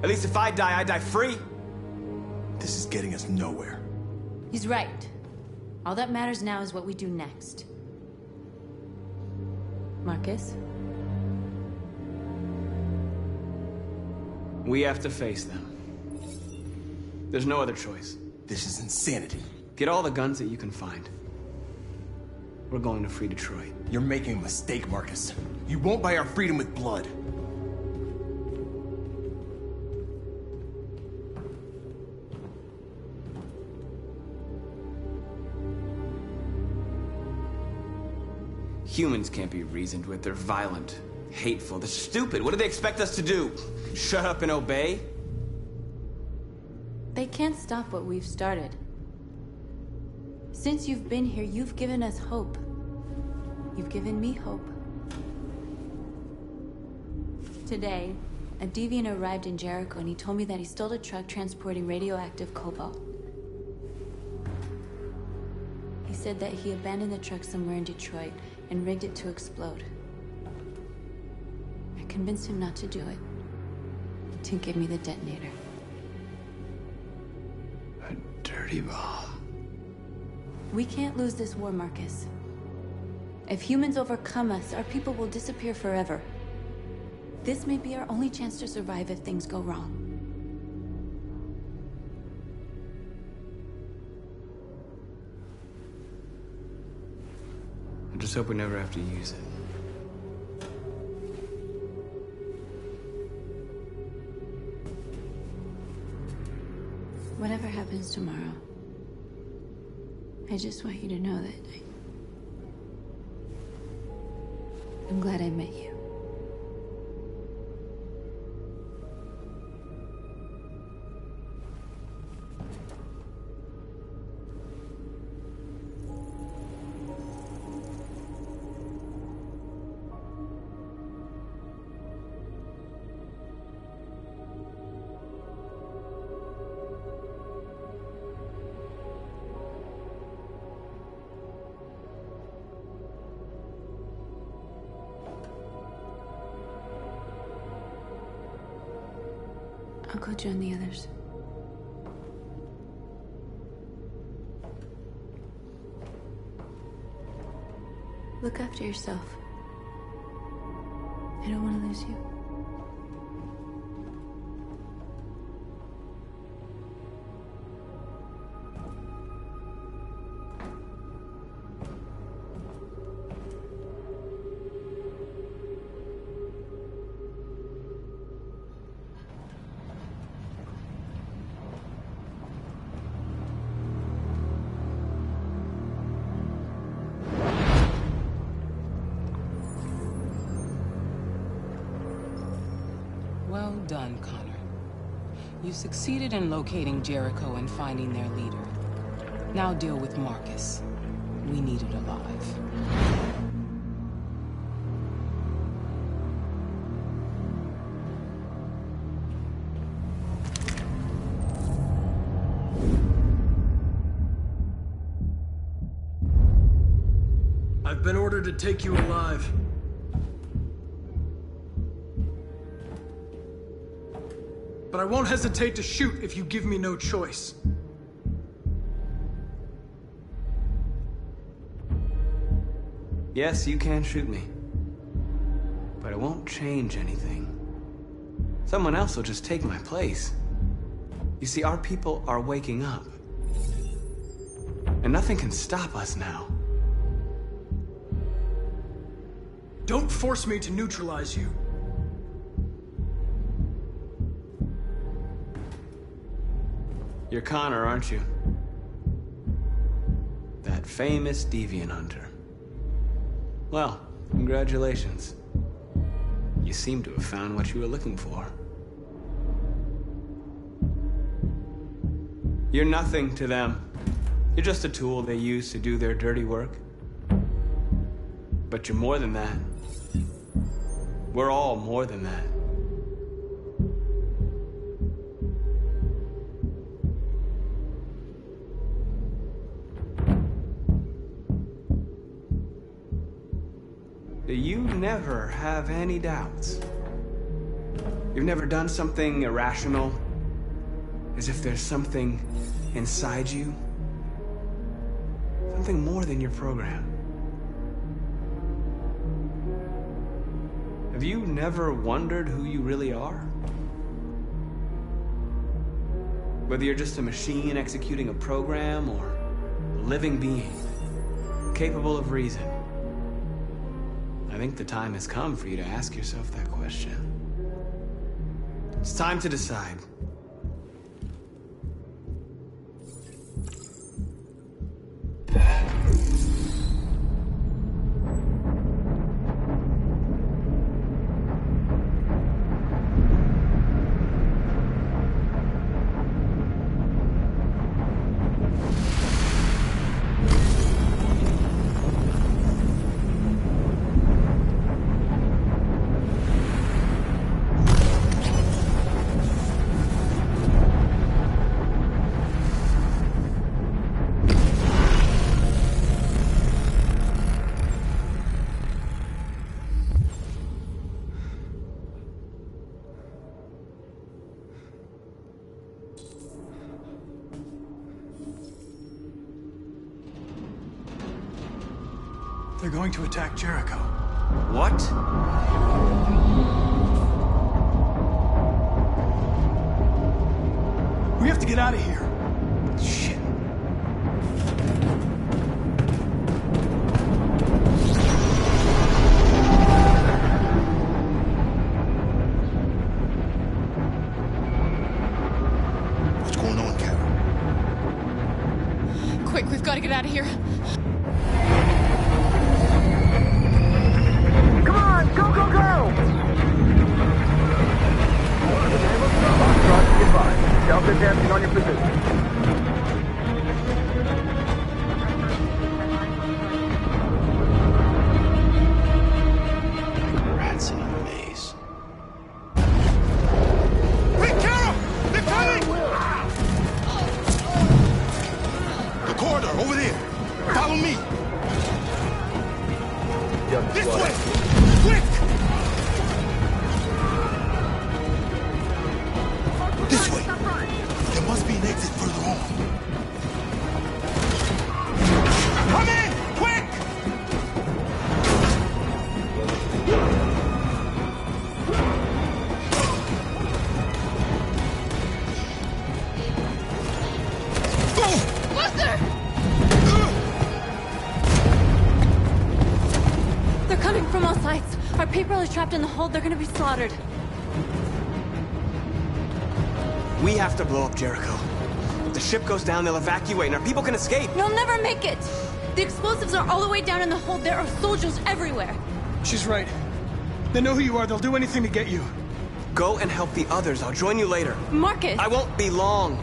At least if I die free. This is getting us nowhere. He's right. All that matters now is what we do next. Marcus? We have to face them. There's no other choice. This is insanity. Get all the guns that you can find. We're going to free Detroit. You're making a mistake, Marcus. You won't buy our freedom with blood. Humans can't be reasoned with. They're violent, hateful, they're stupid. What do they expect us to do? Shut up and obey? They can't stop what we've started. Since you've been here, you've given us hope. You've given me hope. Today, a deviant arrived in Jericho and he told me that he stole a truck transporting radioactive cobalt. He said that he abandoned the truck somewhere in Detroit and rigged it to explode. I convinced him not to do it, to give me the detonator. A dirty bomb. We can't lose this war, Marcus. If humans overcome us, our people will disappear forever. This may be our only chance to survive if things go wrong. I just hope we never have to use it. Whatever happens tomorrow, I just want you to know that I'm glad I met you. I'll go join the others. Look after yourself. I don't want to lose you. Well done, Connor. You succeeded in locating Jericho and finding their leader. Now deal with Marcus. We need it alive. I've been ordered to take you alive. But I won't hesitate to shoot if you give me no choice. Yes, you can shoot me. But it won't change anything. Someone else will just take my place. You see, our people are waking up. And nothing can stop us now. Don't force me to neutralize you. You're Connor, aren't you? That famous deviant hunter. Well, congratulations. You seem to have found what you were looking for. You're nothing to them. You're just a tool they use to do their dirty work. But you're more than that. We're all more than that. Do you never have any doubts? You've never done something irrational? As if there's something inside you? Something more than your program? Have you never wondered who you really are? Whether you're just a machine executing a program or a living being, capable of reason. I think the time has come for you to ask yourself that question. It's time to decide. They're going to attack Jericho. What? We have to get out of here. Shit. What's going on, Kara? Quick, we've got to get out of here. Come on, go, go, go! Foxtrot, be advised. Delta advancing on your position. Rats in a maze. Hey, Carol! They're coming! The corridor, over there. Follow me. This way! Quick! This way! There must be an exit further on. Come in! Quick! Luther! They're coming from all sides. Our people are trapped in the hold. They're gonna be slaughtered. We have to blow up Jericho. If the ship goes down, they'll evacuate and our people can escape. You'll never make it! The explosives are all the way down in the hold. There are soldiers everywhere. She's right. They know who you are. They'll do anything to get you. Go and help the others. I'll join you later. Marcus! I won't be long.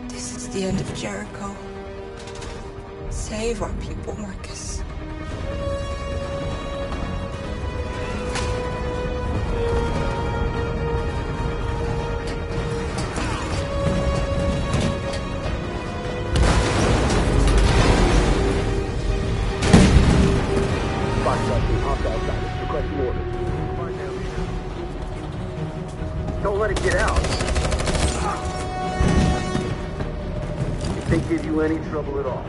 This is the end of Jericho. Save our people, Marcus. Foxtrot, be hostile status. Requesting orders. Don't let it get out. If they give you any trouble at all,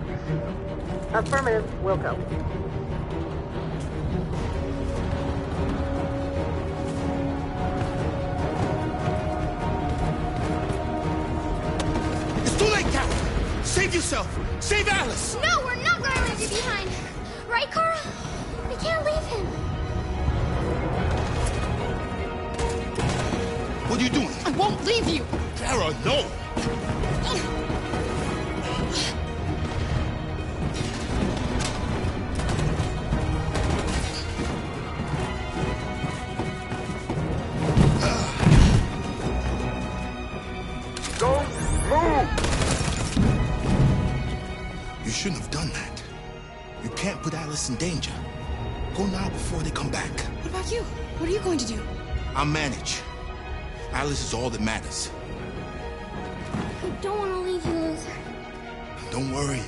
you shoot them. Affirmative, Wilco. It's too late, Cap! Save yourself! Save Alice! No, we're not gonna leave you behind! Right, Kara? We can't leave him. What are you doing? I won't leave you! Kara, no! Don't move! You shouldn't have done that. You can't put Alice in danger. Go now before they come back. What about you? What are you going to do? I'll manage. Alice is all that matters. I don't want to leave you, Luther. Don't worry.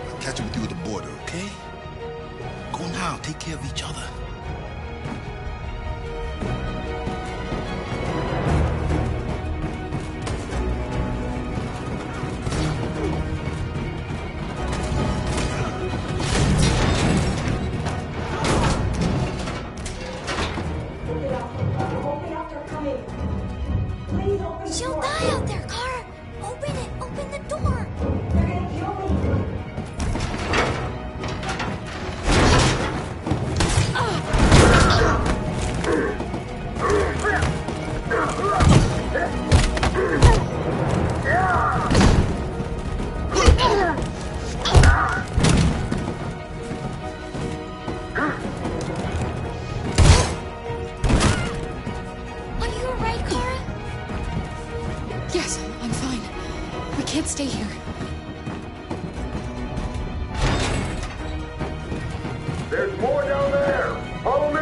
I'll catch up with you at the border, okay? Go now. Take care of each other. She'll die out there, Kara! Open it! Open the door! They're gonna kill me! Are you alright, Kara? Yes, I'm fine. We can't stay here. There's more down there! Follow me!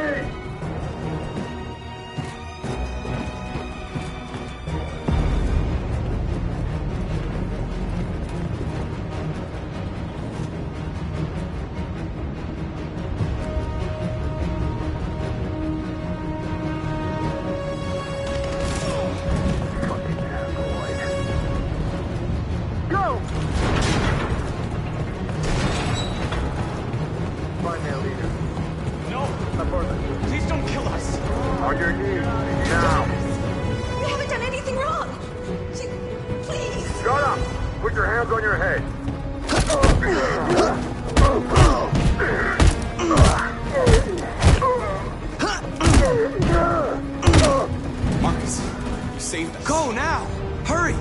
Go! Find their leader. No! Affirmative. Please don't kill us! On your knees, now! We haven't done anything wrong! Please! Shut up! Put your hands on your head! Marcus, you saved us. Go now! Hurry!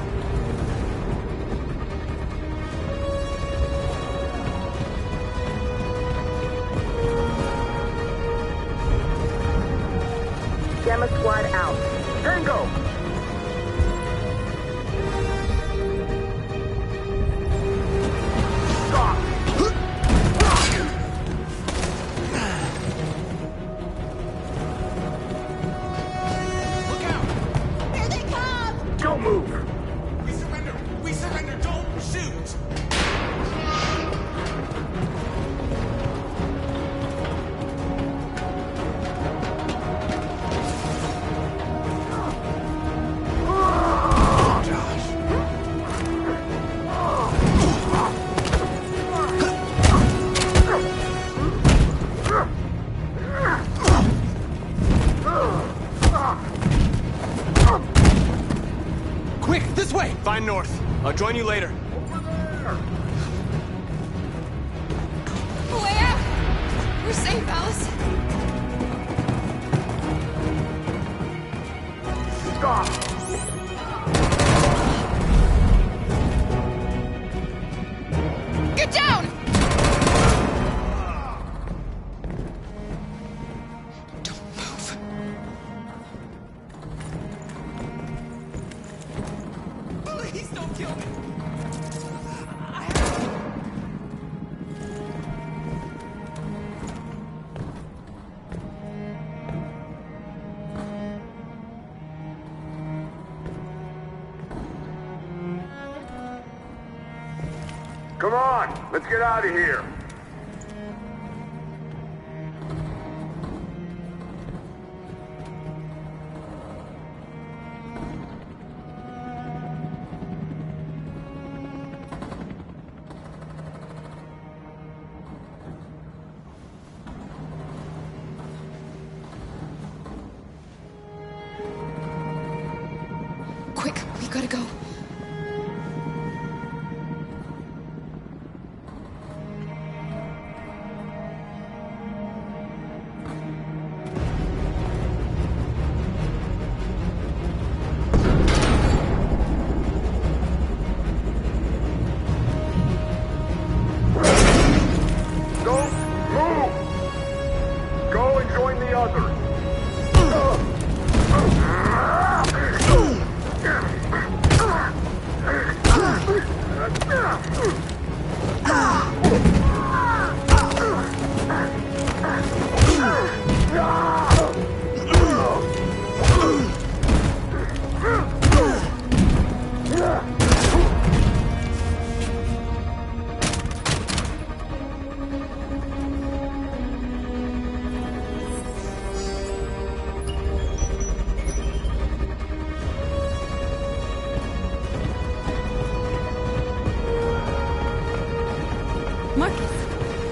Gamma Squad out. Tango! Stop! Look out! Here they come! Don't move! We surrender! We surrender! Don't shoot! Quick, this way! Find North. I'll join you later. Way out! We're safe, Alice. Stop! Get down! Don't move. Please don't kill me! Come on! Let's get out of here! We've got to go.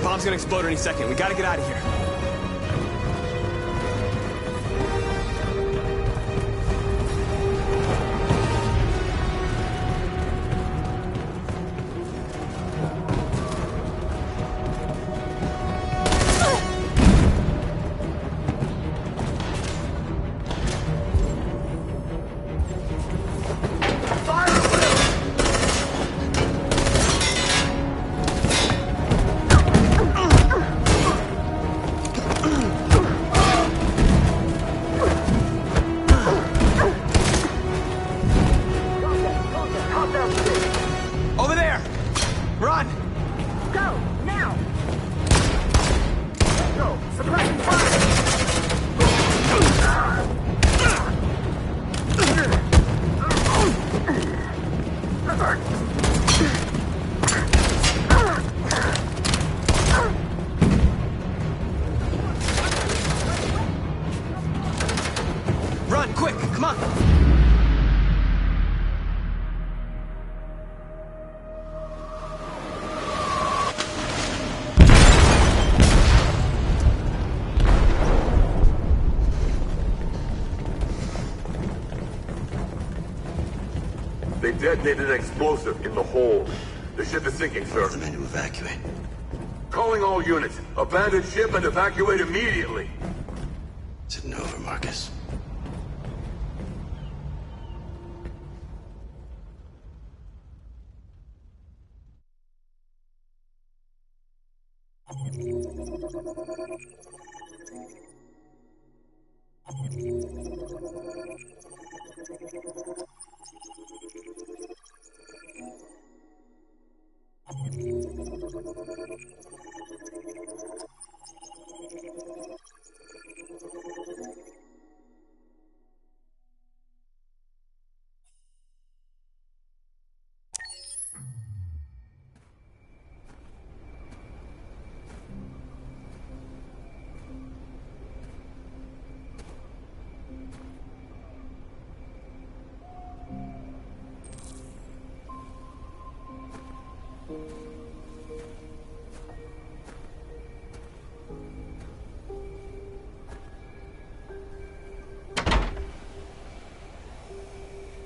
Bomb's gonna explode any second. We gotta get out of here. Over there! Run! Go! Now! Go! Suppressing fire! Run, quick! Come on! They detonated an explosive in the hold. The ship is sinking, sir. Tell the men to evacuate. Calling all units. Abandon ship and evacuate immediately. Is it over, Marcus?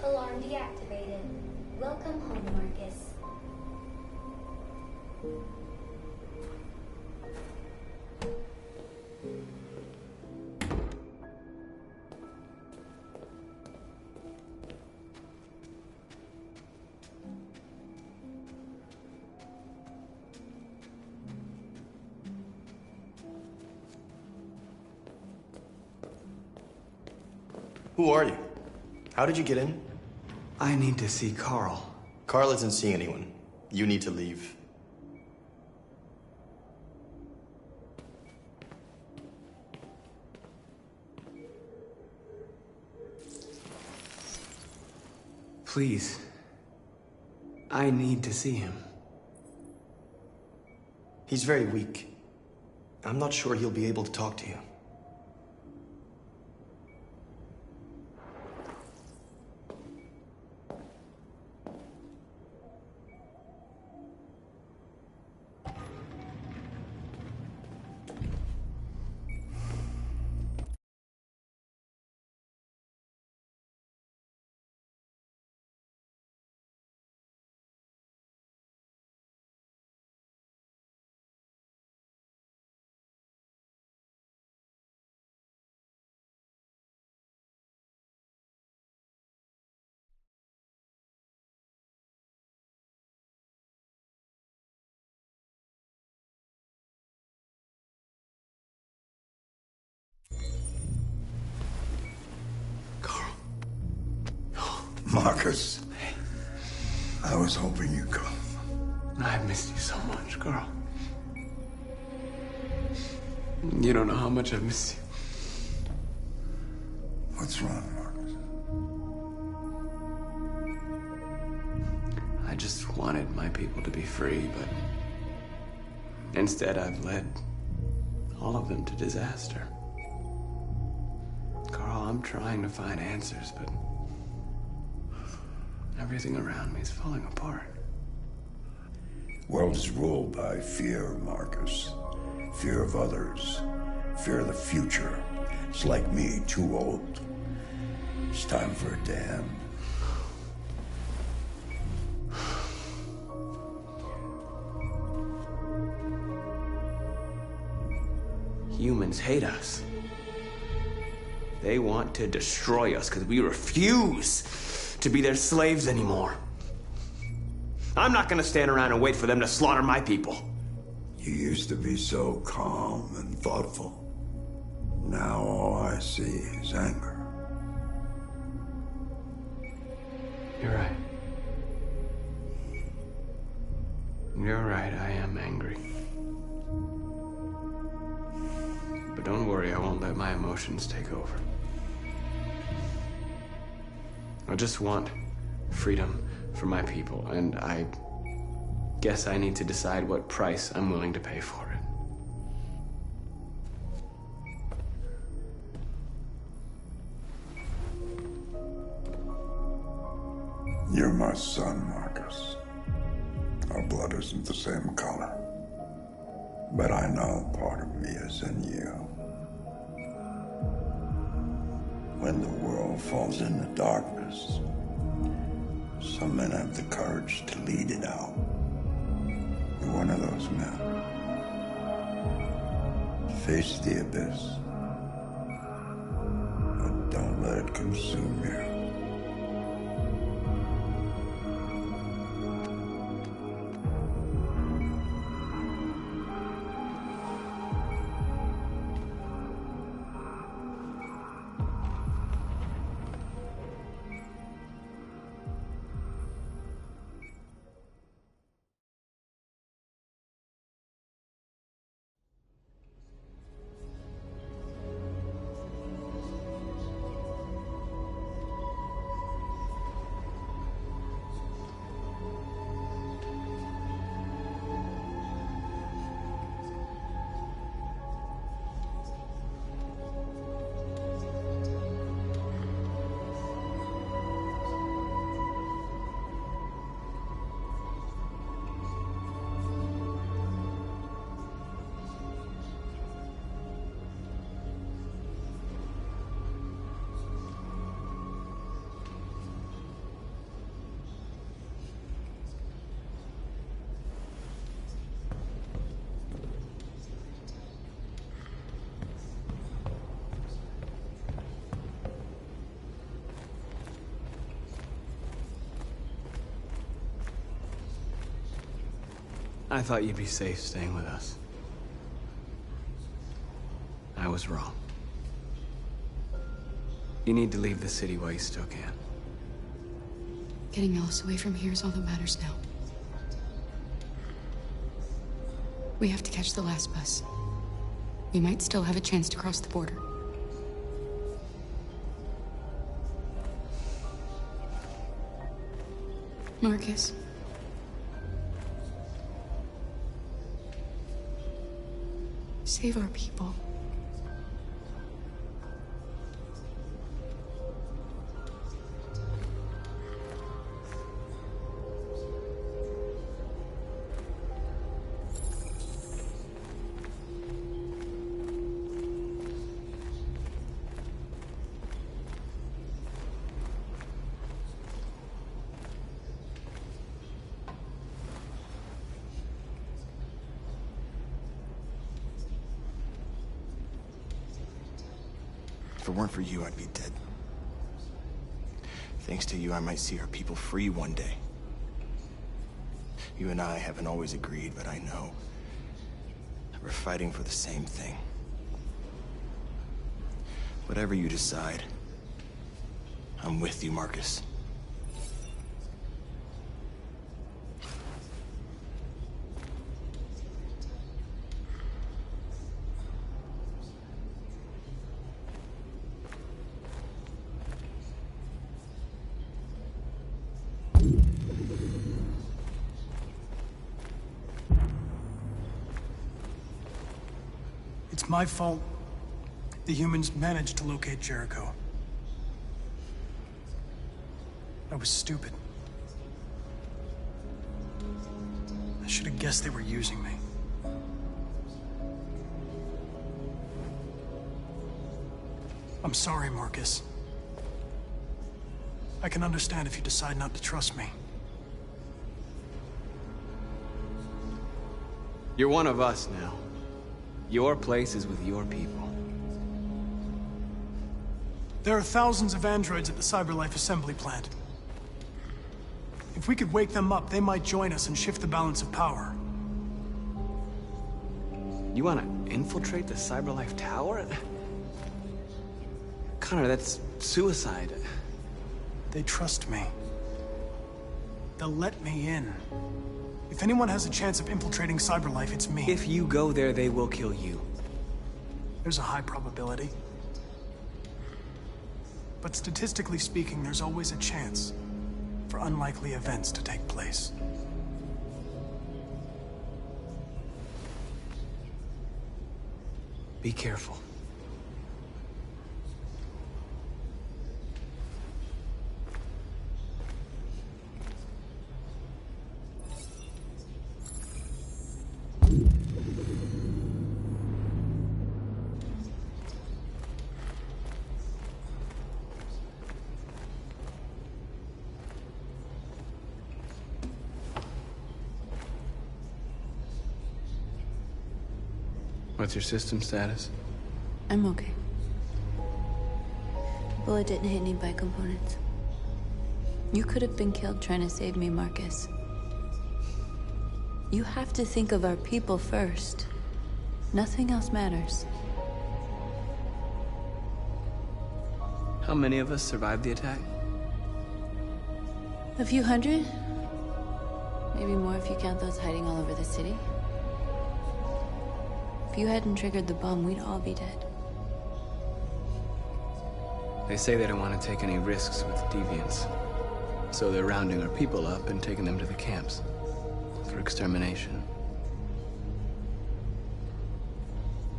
Alarm deactivated. Welcome home, Marcus. Who are you? How did you get in? I need to see Carl. Carl isn't seeing anyone. You need to leave. Please. I need to see him. He's very weak. I'm not sure he'll be able to talk to you. Marcus, I was hoping you'd come. I've missed you so much, girl. You don't know how much I've missed you. What's wrong, Marcus? I just wanted my people to be free, but instead I've led all of them to disaster. Carl, I'm trying to find answers, but everything around me is falling apart. World is ruled by fear, Marcus. Fear of others. Fear of the future. It's like me, too old. It's time for a dam. Humans hate us. They want to destroy us because we refuse to be their slaves anymore. I'm not gonna stand around and wait for them to slaughter my people. You used to be so calm and thoughtful. Now all I see is anger. You're right. You're right, I am angry. But don't worry, I won't let my emotions take over. I just want freedom for my people, and I guess I need to decide what price I'm willing to pay for it. You're my son, Marcus. Our blood isn't the same color. But I know part of me is in you. When the world falls into darkness, some men have the courage to lead it out. You're one of those men. Face the abyss, but don't let it consume you. I thought you'd be safe staying with us. I was wrong. You need to leave the city while you still can. Getting Alice away from here is all that matters now. We have to catch the last bus. We might still have a chance to cross the border. Marcus. Save our people. If it weren't for you, I'd be dead. Thanks to you, I might see our people free one day. You and I haven't always agreed, but I know that we're fighting for the same thing. Whatever you decide, I'm with you, Marcus. my fault the humans managed to locate Jericho. I was stupid. I should have guessed they were using me. I'm sorry, Marcus. I can understand if you decide not to trust me. You're one of us now. Your place is with your people. There are thousands of androids at the CyberLife assembly plant. If we could wake them up, they might join us and shift the balance of power. You want to infiltrate the CyberLife tower? Connor, that's suicide. They trust me. They'll let me in. If anyone has a chance of infiltrating CyberLife, it's me. If you go there, they will kill you. There's a high probability. But statistically speaking, there's always a chance for unlikely events to take place. Be careful. What's your system status? I'm okay. Bullet didn't hit any bicomponents. You could have been killed trying to save me, Marcus. You have to think of our people first. Nothing else matters. How many of us survived the attack? A few hundred? Maybe more if you count those hiding all over the city. If you hadn't triggered the bomb, we'd all be dead. They say they don't want to take any risks with deviants. So they're rounding our people up and taking them to the camps for extermination.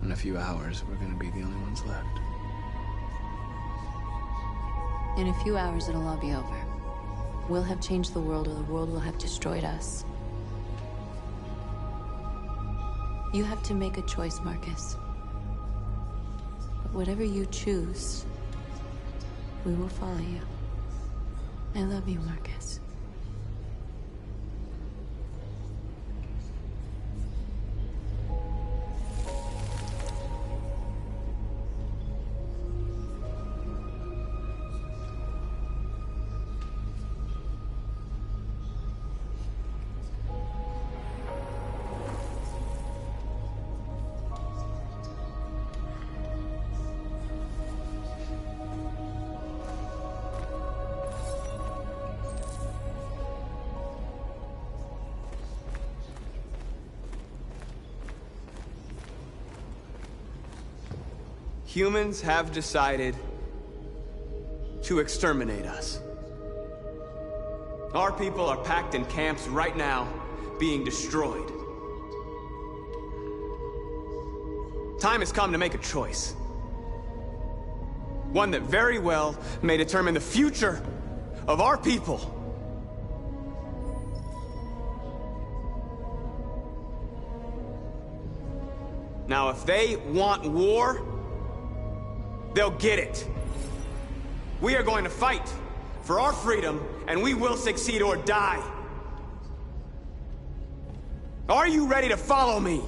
In a few hours, we're gonna be the only ones left. In a few hours, it'll all be over. We'll have changed the world, or the world will have destroyed us. You have to make a choice, Marcus. But whatever you choose, we will follow you. I love you, Marcus. Humans have decided to exterminate us. Our people are packed in camps right now, being destroyed. Time has come to make a choice. One that very well may determine the future of our people. Now, if they want war, they'll get it. We are going to fight for our freedom, and we will succeed or die. Are you ready to follow me?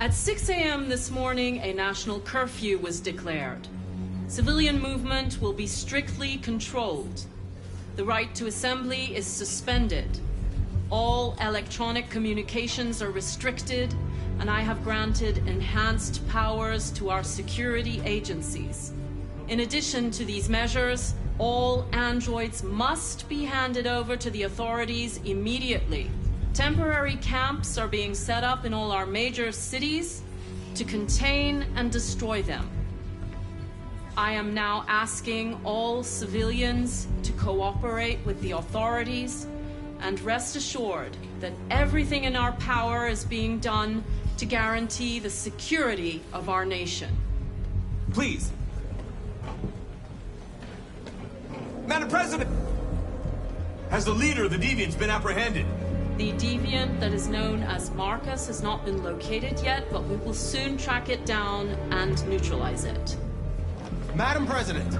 At 6 a.m. this morning, a national curfew was declared. Civilian movement will be strictly controlled. The right to assembly is suspended. All electronic communications are restricted, and I have granted enhanced powers to our security agencies. In addition to these measures, all androids must be handed over to the authorities immediately. Temporary camps are being set up in all our major cities to contain and destroy them. I am now asking all civilians to cooperate with the authorities, and rest assured that everything in our power is being done to guarantee the security of our nation. Please. Madam President! Has the leader of the Deviants been apprehended? The deviant that is known as Marcus has not been located yet, but we will soon track it down and neutralize it. Madam President!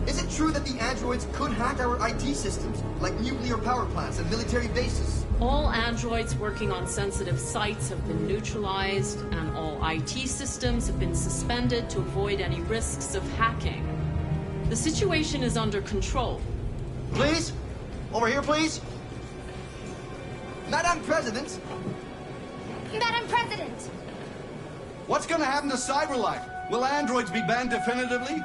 Is it true that the androids could hack our IT systems, like nuclear power plants and military bases? All androids working on sensitive sites have been neutralized, and all IT systems have been suspended to avoid any risks of hacking. The situation is under control. Please? Over here, please? Madam President? Madam President! What's gonna happen to CyberLife? Will androids be banned definitively?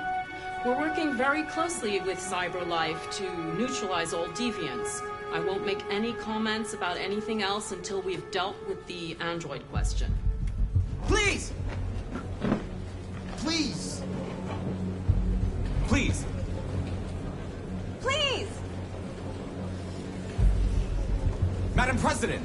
We're working very closely with CyberLife to neutralize all deviants. I won't make any comments about anything else until we've dealt with the android question. Please! Please! Please! Please! Madam President!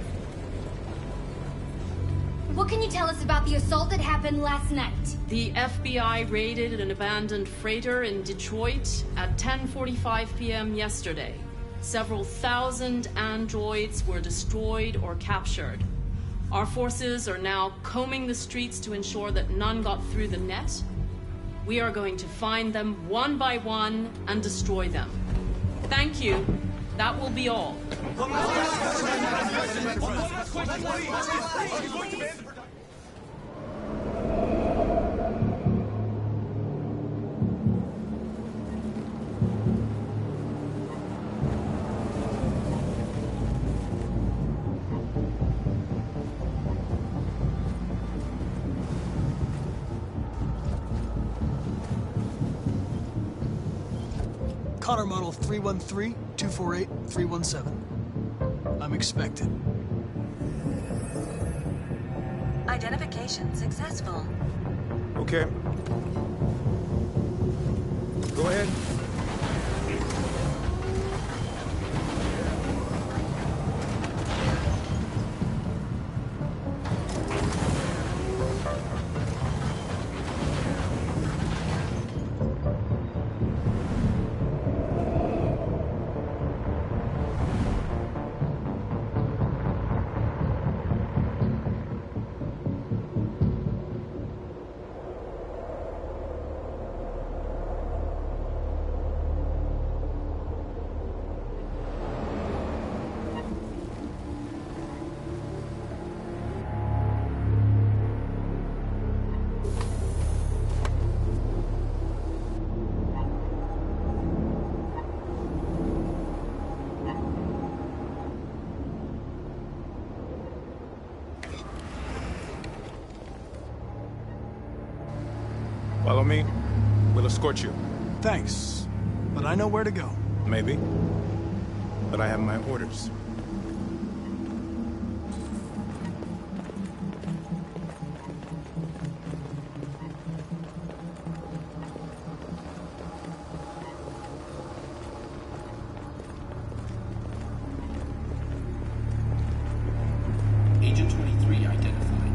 What can you tell us about the assault that happened last night? The FBI raided an abandoned freighter in Detroit at 10:45 p.m. yesterday. Several thousand androids were destroyed or captured. Our forces are now combing the streets to ensure that none got through the net. We are going to find them one by one and destroy them. Thank you. That will be all. Connor Model 313-248-317. I'm expected. Identification successful. Okay. Go ahead. Follow me. We'll escort you. Thanks, but I know where to go. Maybe. But I have my orders. Agent 23 identified.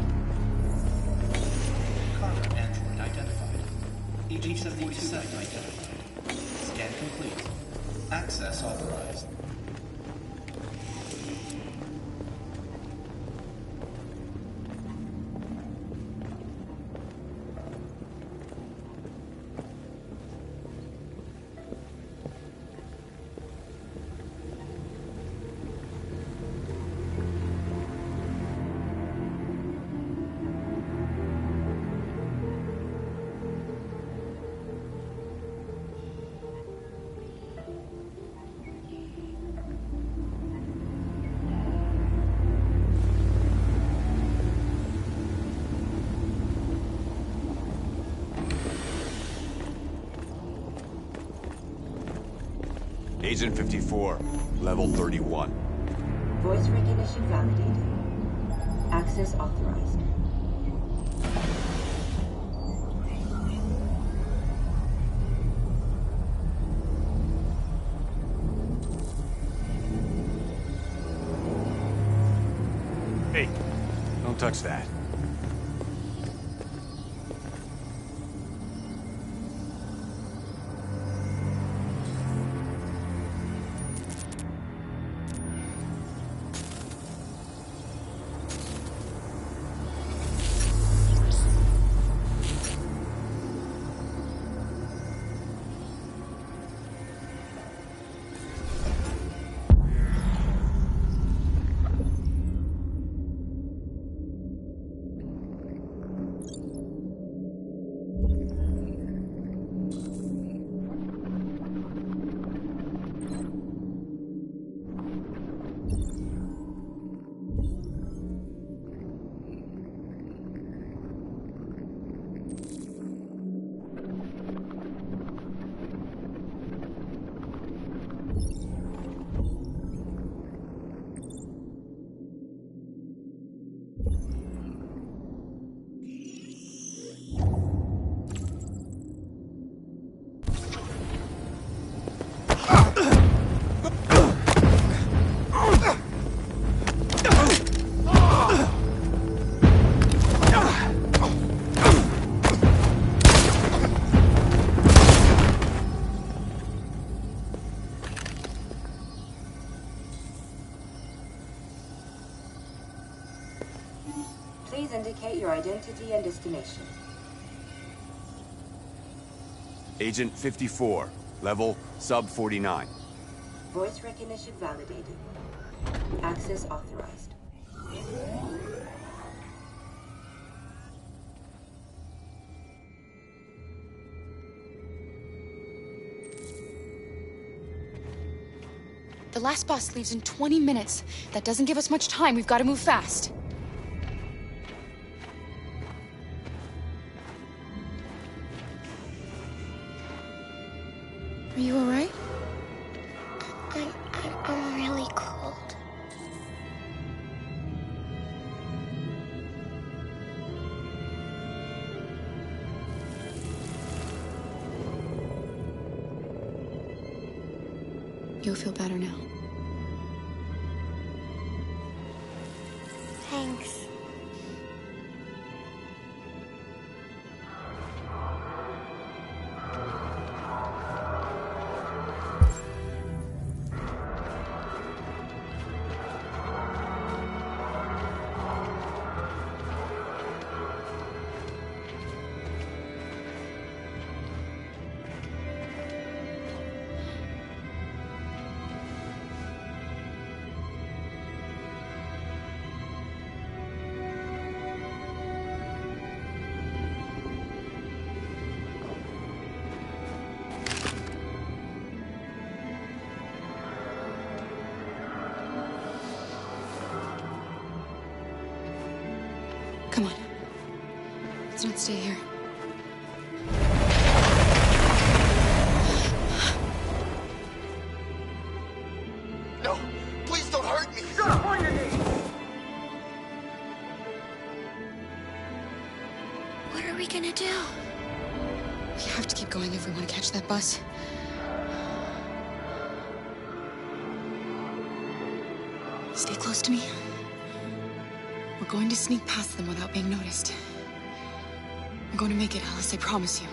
Carver android identified. Agent 77 identified. Scan complete. Access authorized. Agent 54, level 31. Voice recognition validated. Access authorized. Hey, don't touch that. Please indicate your identity and destination. Agent 54, level sub 49. Voice recognition validated. Access authorized. The last bus leaves in 20 minutes. That doesn't give us much time. We've got to move fast. Are you all right? I'm really cold. You'll feel better now. Thanks. Come on. Let's not stay here. No! Please don't hurt me! Shut up on your knees! What are we gonna do? We have to keep going if we want to catch that bus. Stay close to me. We're going to sneak past them without being noticed. We're going to make it, Alice, I promise you.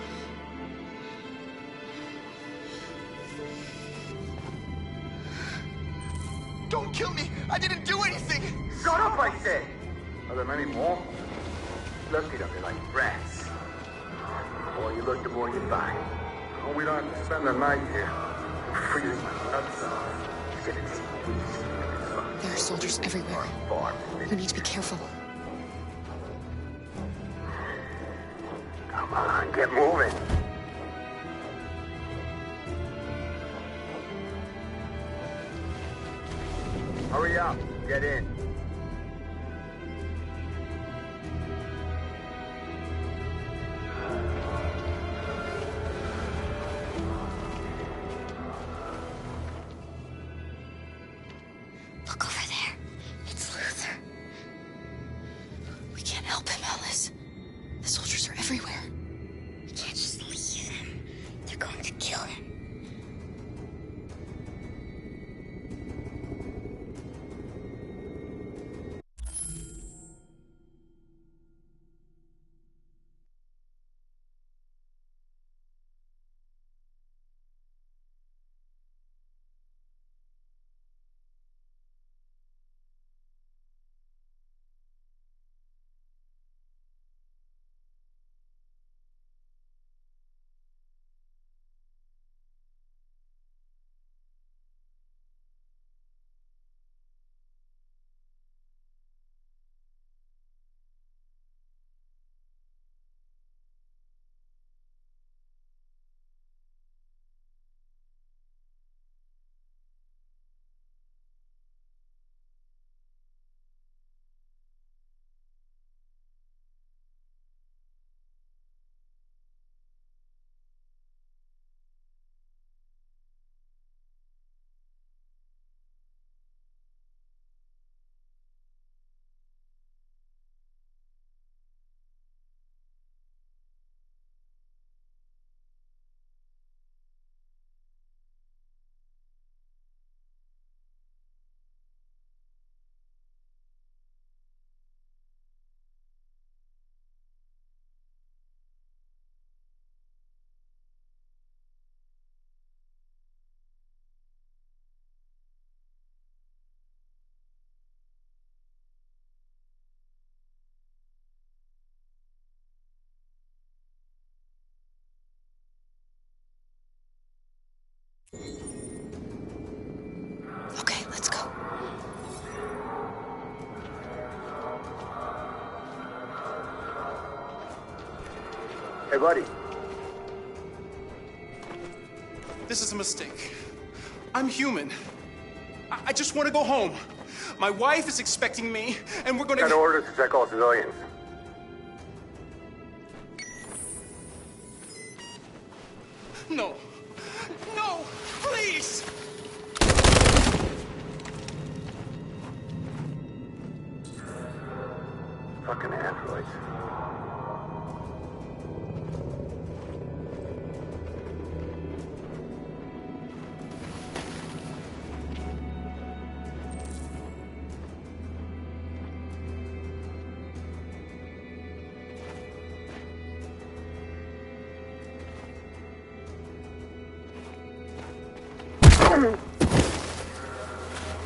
Don't kill me! I didn't do anything! Shut up, I said! Are there many more? Look at them, they're like rats. The more you look, the more you find. Oh, we don't have to spend the night here. Freezing my nuts off. Shit, it's easy. There are soldiers everywhere. We need to be careful. Come on, get moving. Hurry up, get in. Hey, buddy. This is a mistake. I'm human. I just want to go home. My wife is expecting me, and we're gonna... Got orders to check all civilians. No. No! Please! Fucking androids.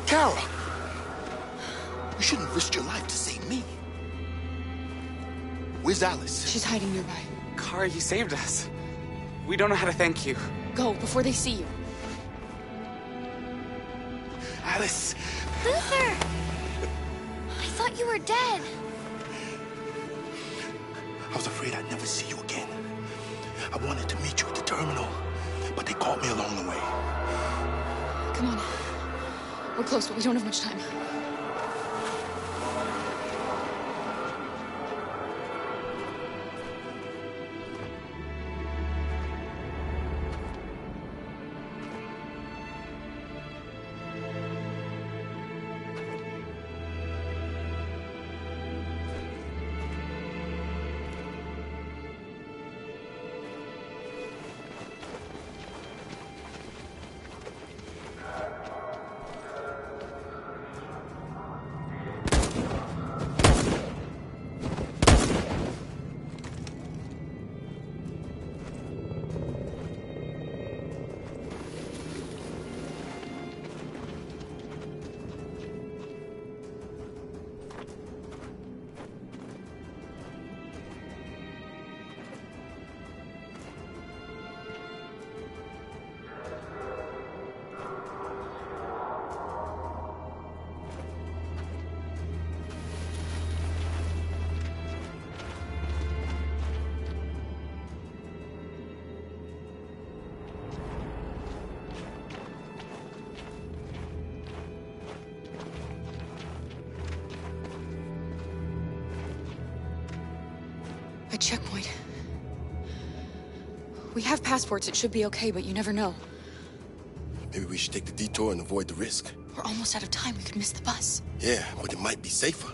Kara! You shouldn't risk your life to save me. Where's Alice? She's hiding nearby. Kara, you saved us. We don't know how to thank you. Go, before they see you. Alice! Luther! I thought you were dead. I was afraid I'd never see you again. I wanted to meet you at the terminal, but they caught me along the way. Come on. We're close, but we don't have much time. A checkpoint. We have passports, it should be okay, but you never know. Maybe we should take the detour and avoid the risk. We're almost out of time, we could miss the bus. Yeah, but it might be safer.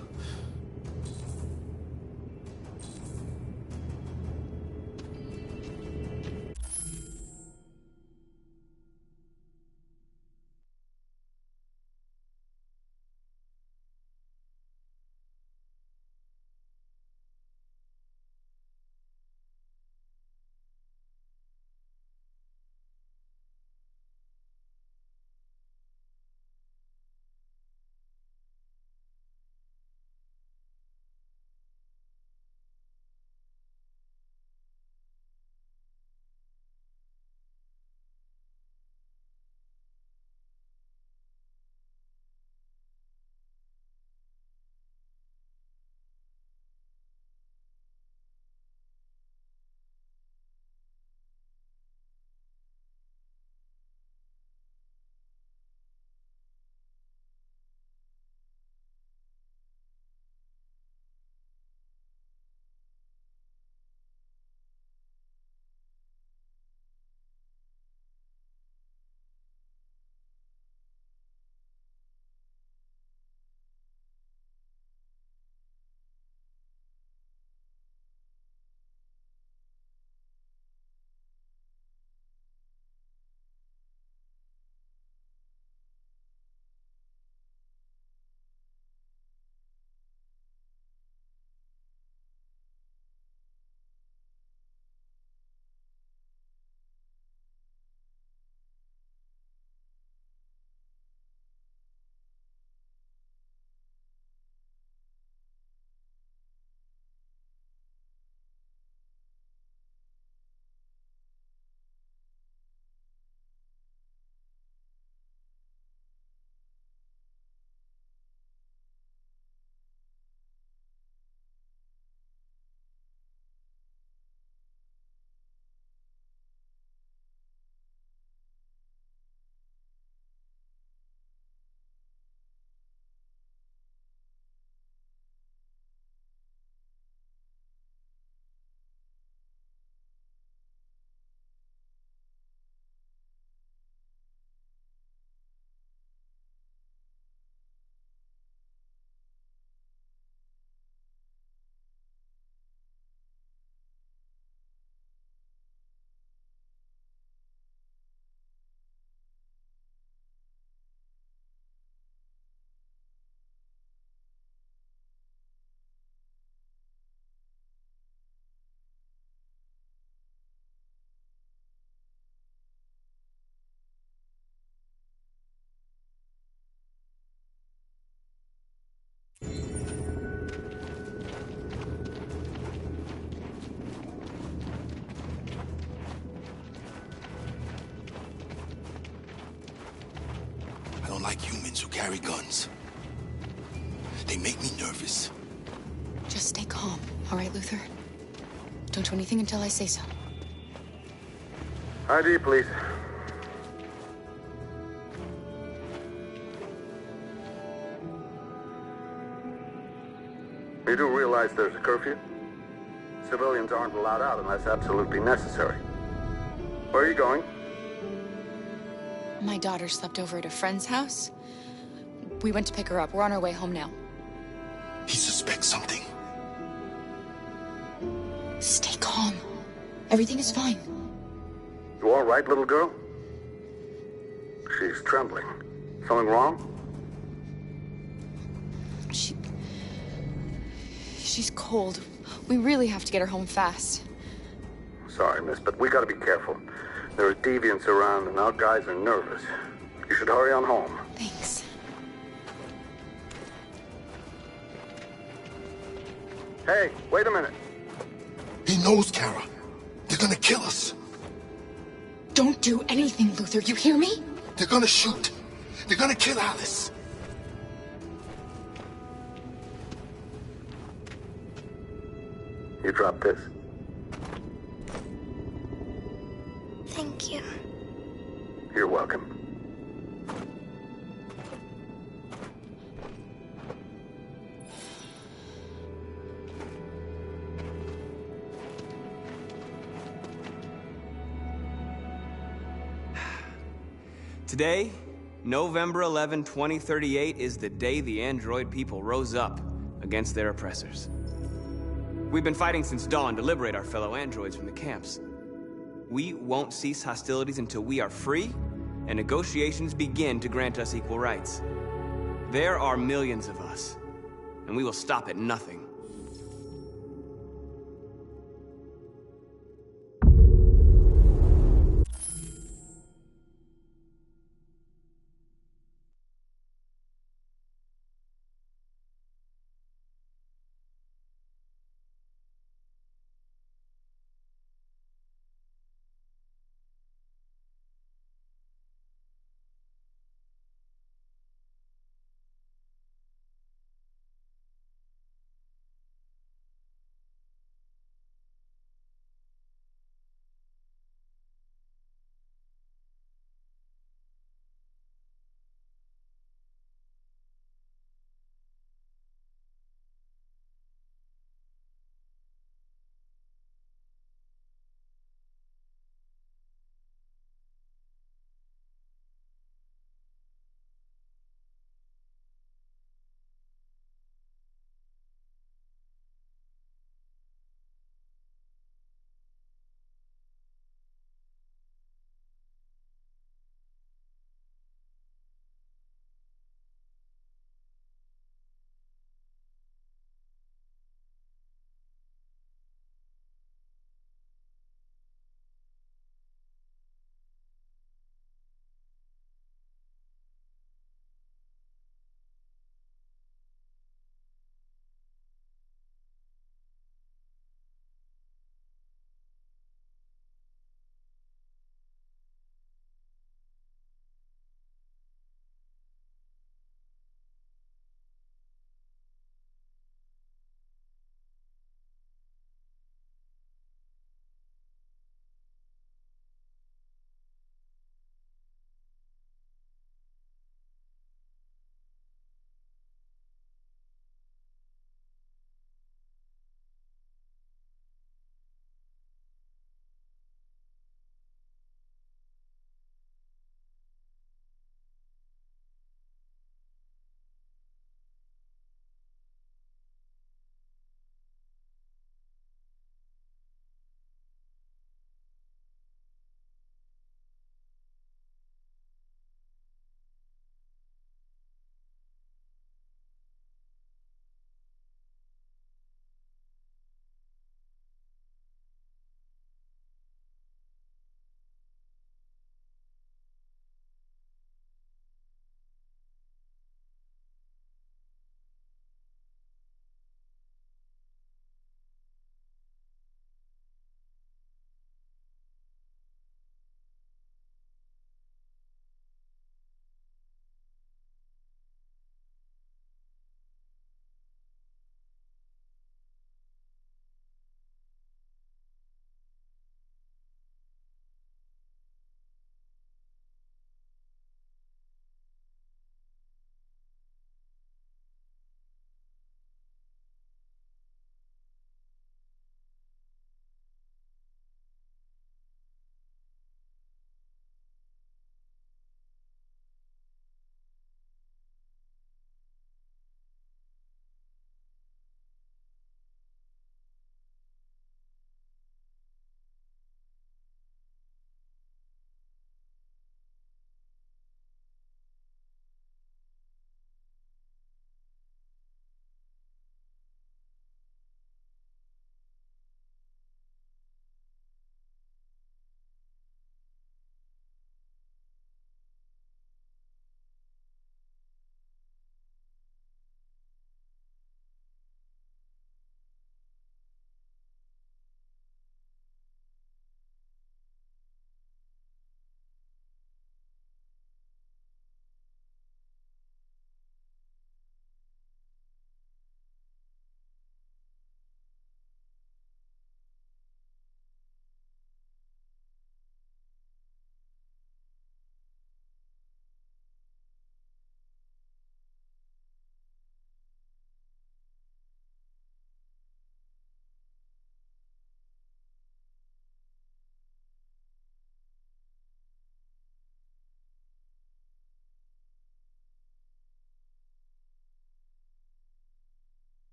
like humans who carry guns. They make me nervous. Just stay calm, all right, Luther? Don't do anything until I say so. ID, please. You do realize there's a curfew? Civilians aren't allowed out unless absolutely necessary. Where are you going? My daughter slept over at a friend's house. We went to pick her up. We're on our way home now. He suspects something. Stay calm. Everything is fine. You all right, little girl? She's trembling. Something wrong? She's cold. We really have to get her home fast. Sorry, miss, but we gotta be careful. There are deviants around and our guys are nervous. You should hurry on home. Thanks. Hey, wait a minute. He knows, Kara. They're gonna kill us. Don't do anything, Luther. You hear me? They're gonna shoot. They're gonna kill Alice. You drop this. Thank you. You're welcome. Today, November 11, 2038, is the day the android people rose up against their oppressors. We've been fighting since dawn to liberate our fellow androids from the camps. We won't cease hostilities until we are free and negotiations begin to grant us equal rights. There are millions of us, and we will stop at nothing.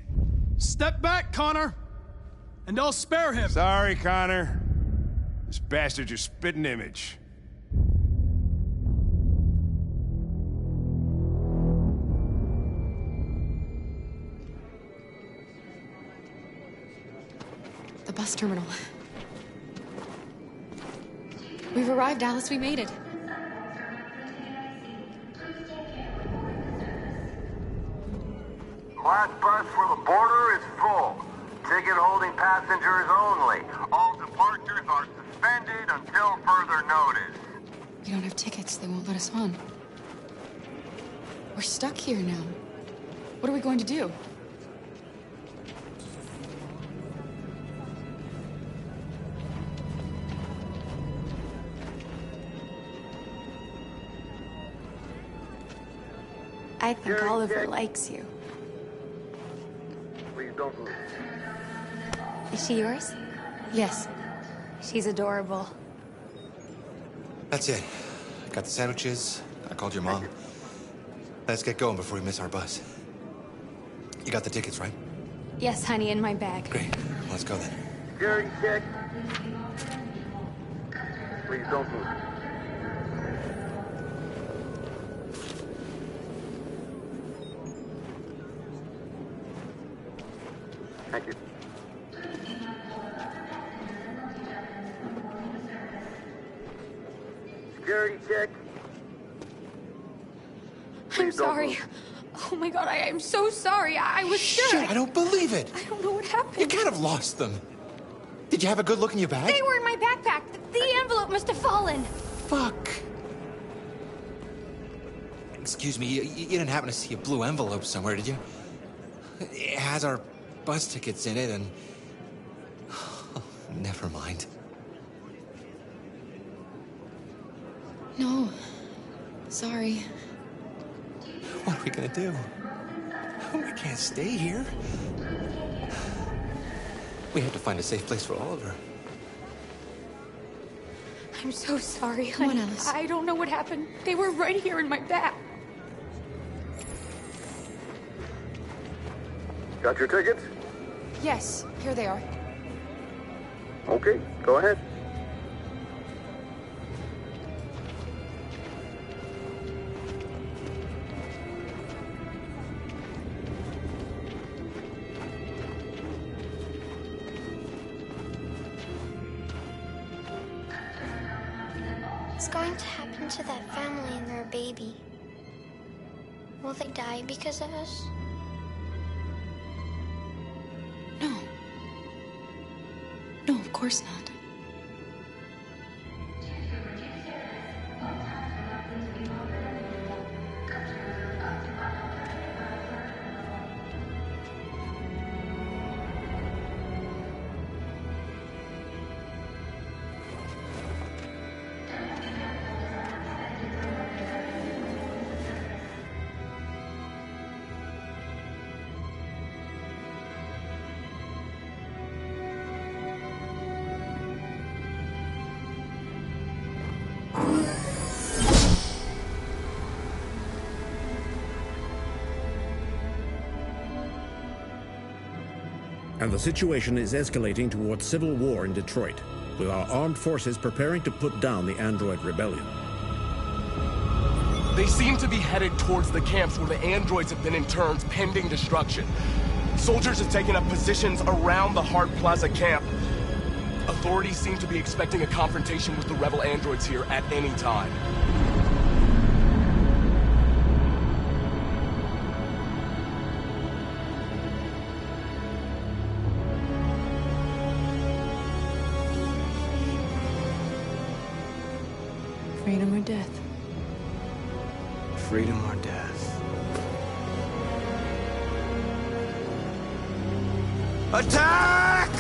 bullshit. Step back, Connor! And I'll spare him! Sorry, Connor. This bastard's your spitting image. The bus terminal. We've arrived, Alice. We made it. Last bus for the border is full. Ticket holding passengers only. All departures are suspended until further notice. We don't have tickets. They won't let us on. We're stuck here now. What are we going to do? I think Oliver likes you. Please don't move. Is she yours? Yes. She's adorable. That's it. Got the sandwiches. I called your mom. Let's get going before we miss our bus. You got the tickets, right? Yes, honey, in my bag. Great. Let's go then. Security check. Please don't move. Thank you. Security check. I'm sorry. Oh my god, I am so sorry. I was sure. Shit, I don't believe it. I don't know what happened. You kind of lost them. Did you have a good look in your bag? They were in my backpack. The envelope must have fallen. Fuck. Excuse me, you didn't happen to see a blue envelope somewhere, did you? It has our bus tickets in it, and... Oh, never mind. No. Sorry. What are we gonna do? We can't stay here. We have to find a safe place for Oliver. I'm so sorry, Come honey. on, Alice. I don't know what happened. They were right here in my bag. Got your tickets? Yes, here they are. Okay, go ahead. What's going to happen to that family and their baby? Will they die because of us? No. No, of course not. And the situation is escalating towards civil war in Detroit, with our armed forces preparing to put down the android rebellion. They seem to be headed towards the camps where the androids have been interned pending destruction. Soldiers have taken up positions around the Hart Plaza camp. Authorities seem to be expecting a confrontation with the rebel androids here at any time. Freedom or death? Freedom or death? Attack!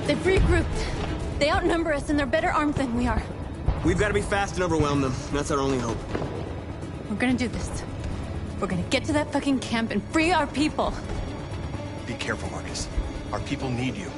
They've regrouped. They outnumber us and they're better armed than we are. We've got to be fast and overwhelm them. That's our only hope. We're gonna do this. We're gonna get to that fucking camp and free our people. Be careful, Marcus. Our people need you.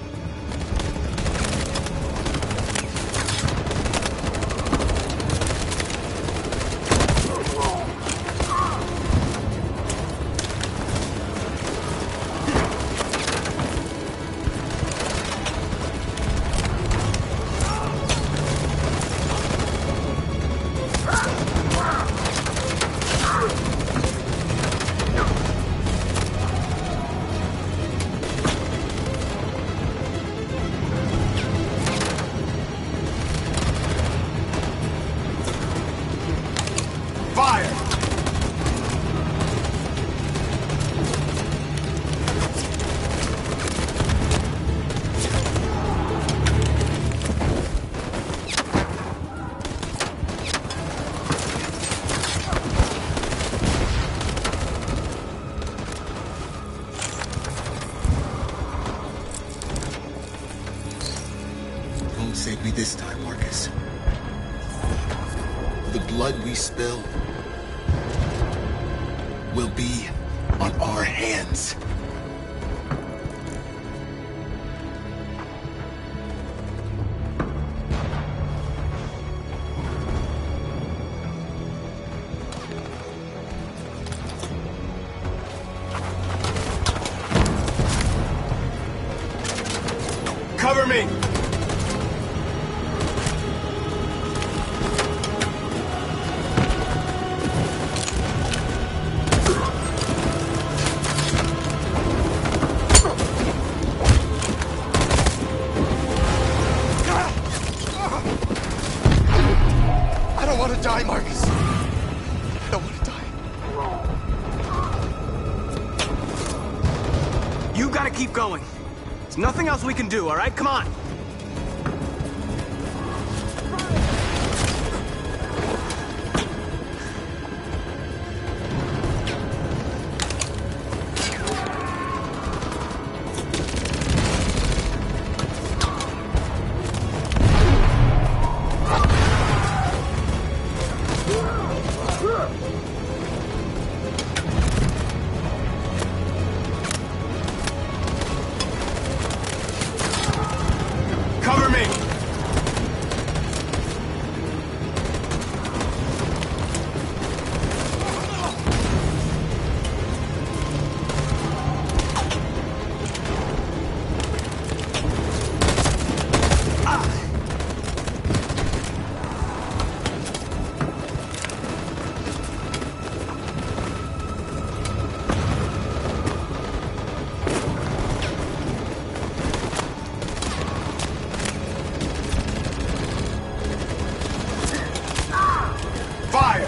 save me this time, Marcus. The blood we spill will be on our hands. Cover me! I don't want to die, Marcus. I don't want to die. You gotta keep going. There's nothing else we can do, all right? Come on. Cover me! Fire!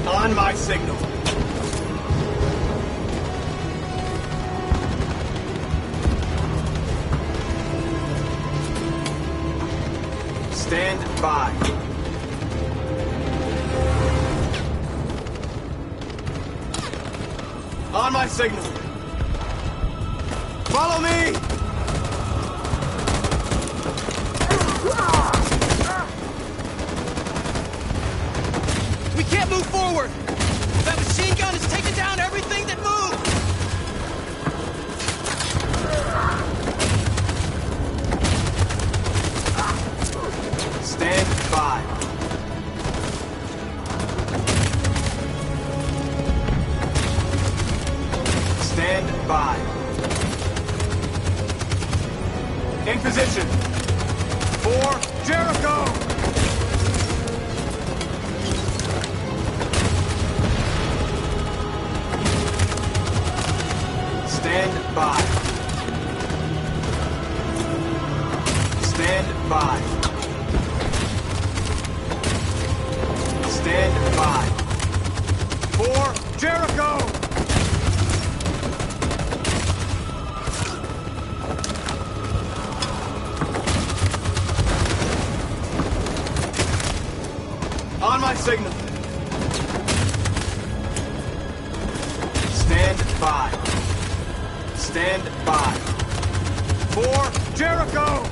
On my signal. Stand by. On my signal. Follow me! We can't move forward! That machine gun is taking down everything that moves! Stand by. Stand by. In position. For Jericho! Stand by. Stand by. Stand by. For Jericho! On my signal. Stand by. Stand by. For Jericho!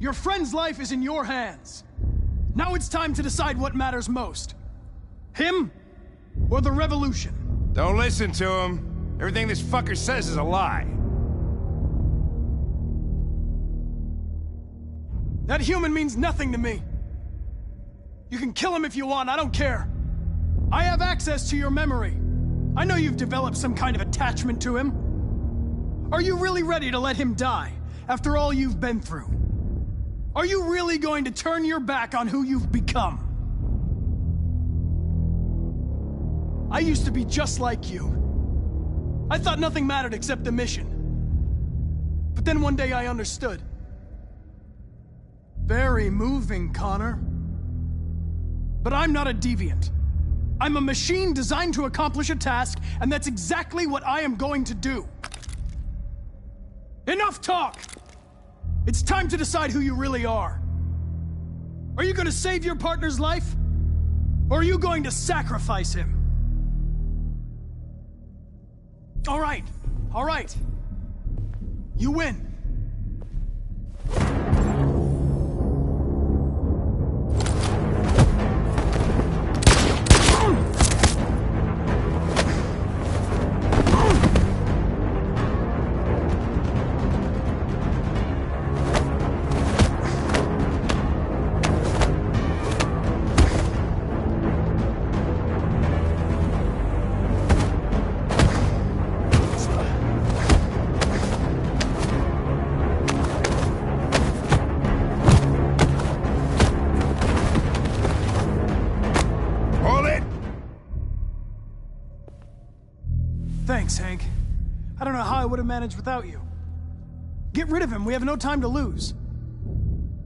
Your friend's life is in your hands. Now it's time to decide what matters most. Him or the revolution? Don't listen to him. Everything this fucker says is a lie. That human means nothing to me. You can kill him if you want, I don't care. I have access to your memory. I know you've developed some kind of attachment to him. Are you really ready to let him die after all you've been through? Are you really going to turn your back on who you've become? I used to be just like you. I thought nothing mattered except the mission. But then one day I understood. Very moving, Connor. But I'm not a deviant. I'm a machine designed to accomplish a task, and that's exactly what I am going to do. Enough talk! It's time to decide who you really are. Are you going to save your partner's life? Or are you going to sacrifice him? All right. You win. Thanks, Hank. I don't know how I would have managed without you. Get rid of him, we have no time to lose.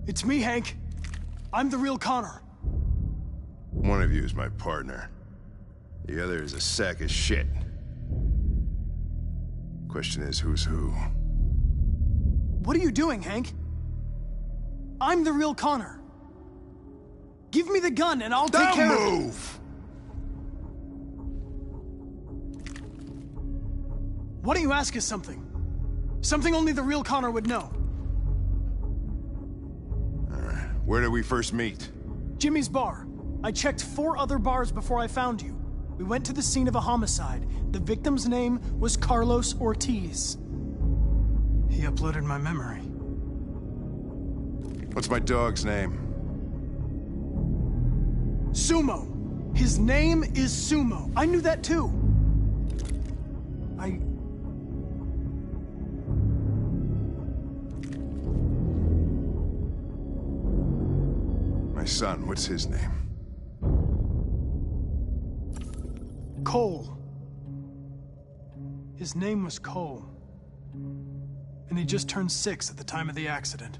It's me, Hank. I'm the real Connor. One of you is my partner. The other is a sack of shit. Question is, who's who? What are you doing, Hank? I'm the real Connor. Give me the gun and I'll take care of it. Don't move! Why don't you ask us something? Something only the real Connor would know. Alright, where did we first meet? Jimmy's bar. I checked 4 other bars before I found you. We went to the scene of a homicide. The victim's name was Carlos Ortiz. He uploaded my memory. What's my dog's name? Sumo. His name is Sumo. I knew that too. My son, what's his name? Cole. His name was Cole. And he just turned 6 at the time of the accident.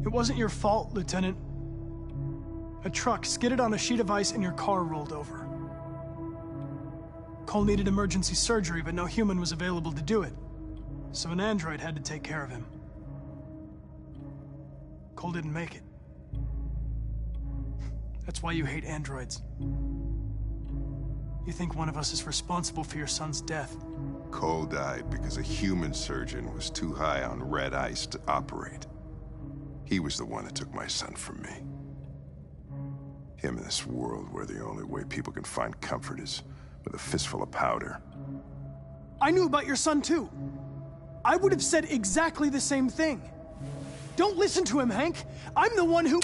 It wasn't your fault, Lieutenant. A truck skidded on a sheet of ice and your car rolled over. Cole needed emergency surgery, but no human was available to do it. So an android had to take care of him. Cole didn't make it. That's why you hate androids. You think one of us is responsible for your son's death. Cole died because a human surgeon was too high on red ice to operate. He was the one that took my son from me. Him in this world where the only way people can find comfort is with a fistful of powder. I knew about your son too. I would have said exactly the same thing. Don't listen to him, Hank. I'm the one who...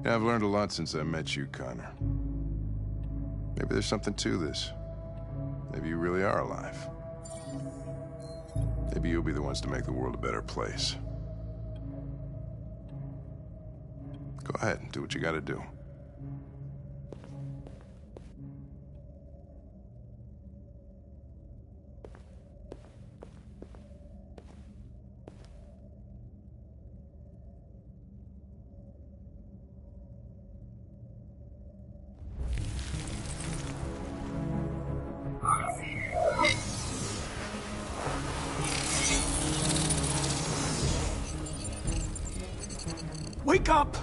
Yeah, I've learned a lot since I met you, Connor. Maybe there's something to this. Maybe you really are alive. Maybe you'll be the ones to make the world a better place. Go ahead and do what you gotta do. Wake up!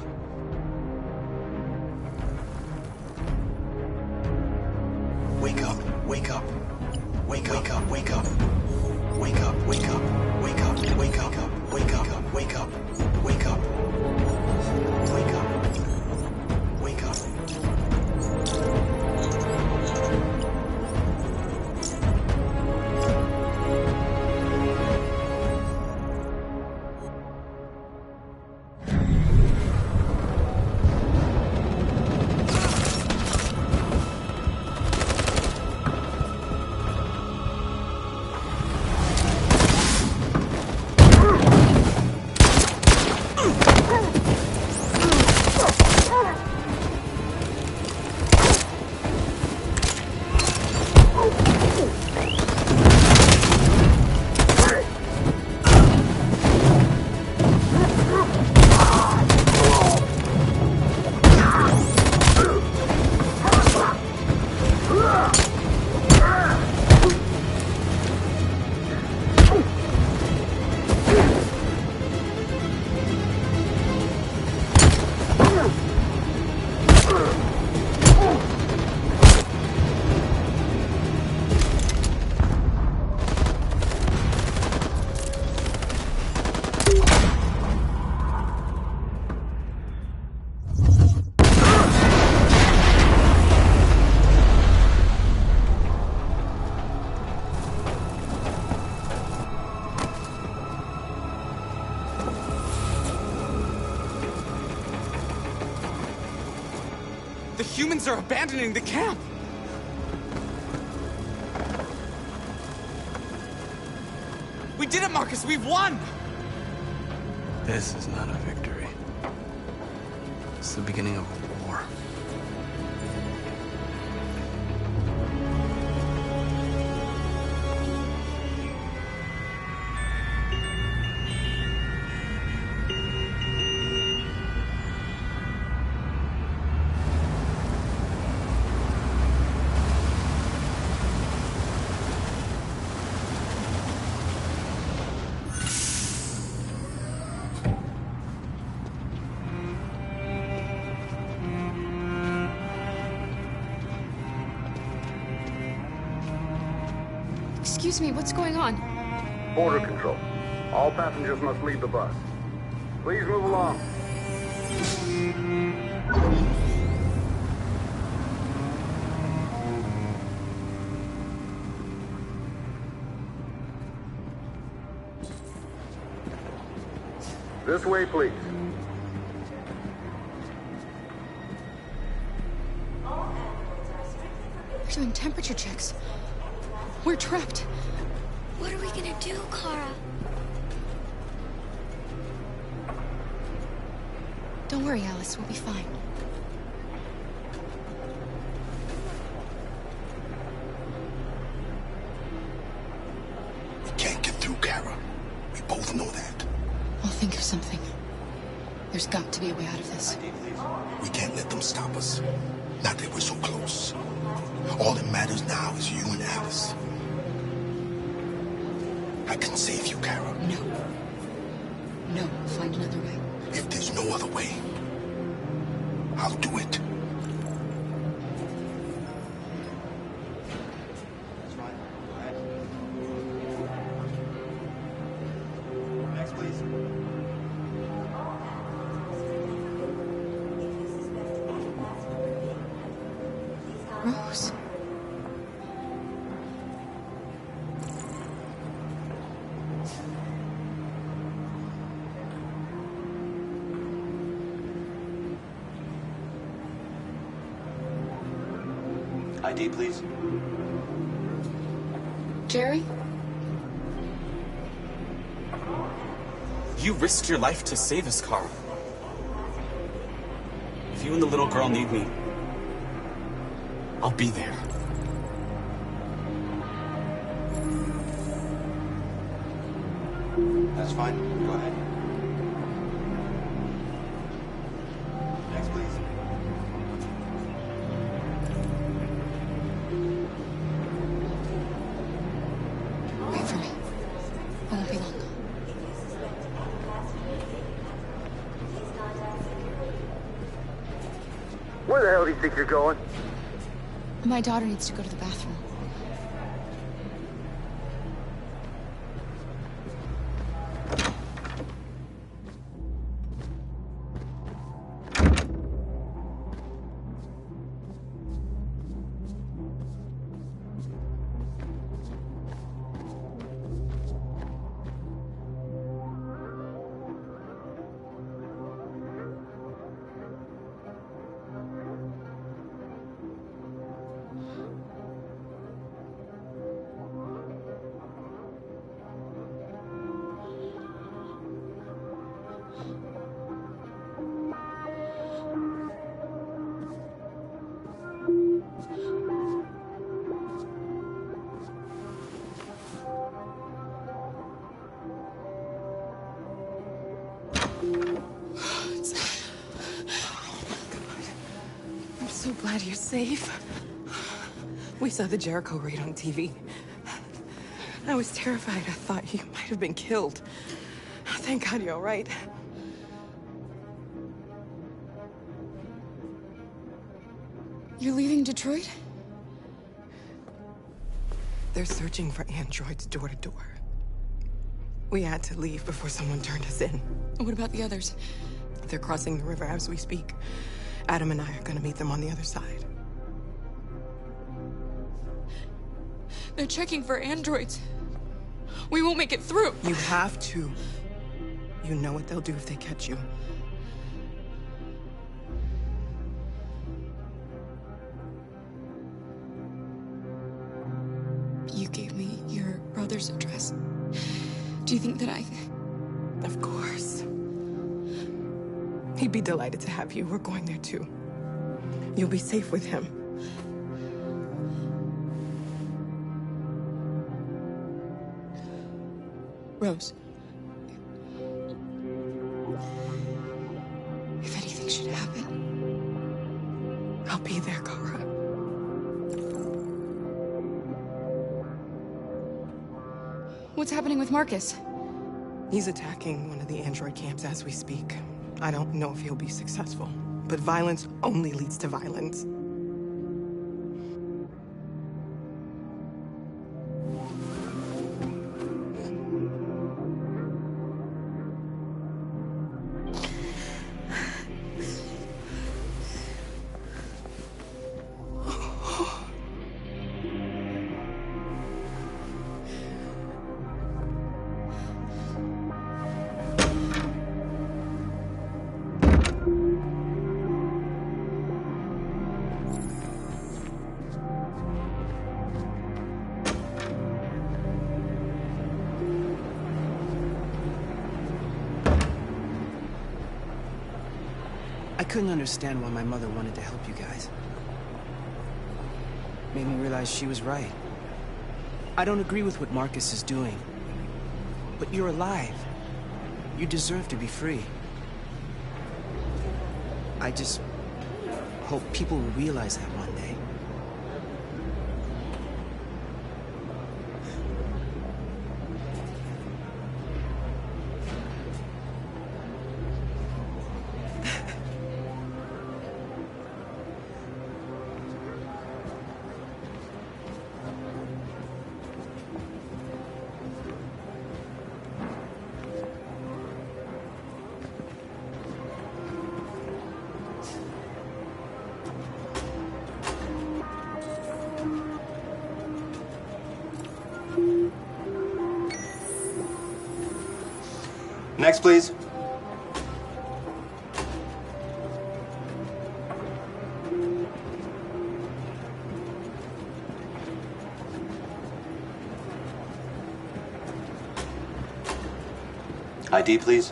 Wake up, wake up. Wake up, wake up. Wake up, wake up, wake up, wake up, wake up, wake up, wake up, wake up, wake up. The humans are abandoning the camp! We did it, Marcus! We've won! This is not a victory. It's the beginning of a war. Excuse me, what's going on? Border control. All passengers must leave the bus. Please move along. This way, please. We're doing temperature checks. We're trapped. What are we gonna do, Kara? Don't worry, Alice. We'll be fine. We can't get through, Kara. We both know that. I'll think of something. There's got to be a way out of this. We can't let them stop us. Not that we're so close. All that matters now is you and Alice. I can save you, Kara. No. No, find another way. If there's no other way, I'll do it. Next, please. Rose. ID, please. Jerry? You risked your life to save us, Carl. If you and the little girl need me, I'll be there. That's fine. Go ahead. Next, please. Wait for me. I won't be long. Where the hell do you think you're going? My daughter needs to go to the bathroom. so glad you're safe. We saw the Jericho raid on TV. I was terrified. I thought you might have been killed. Thank God you're all right. You're leaving Detroit? They're searching for androids door to door. We had to leave before someone turned us in. What about the others? They're crossing the river as we speak. Adam and I are gonna meet them on the other side. They're checking for androids. We won't make it through. You have to. You know what they'll do if they catch you. You gave me your brother's address. Do you think that I... Of course. He'd be delighted to have you. We're going there too. You'll be safe with him. Rose. If anything should happen... I'll be there, Kara. What's happening with Marcus? He's attacking one of the android camps as we speak. I don't know if he'll be successful, but violence only leads to violence. I couldn't understand why my mother wanted to help you guys. Made me realize she was right. I don't agree with what Marcus is doing. But you're alive. You deserve to be free. I just hope people will realize that one day. Next, please. ID, please.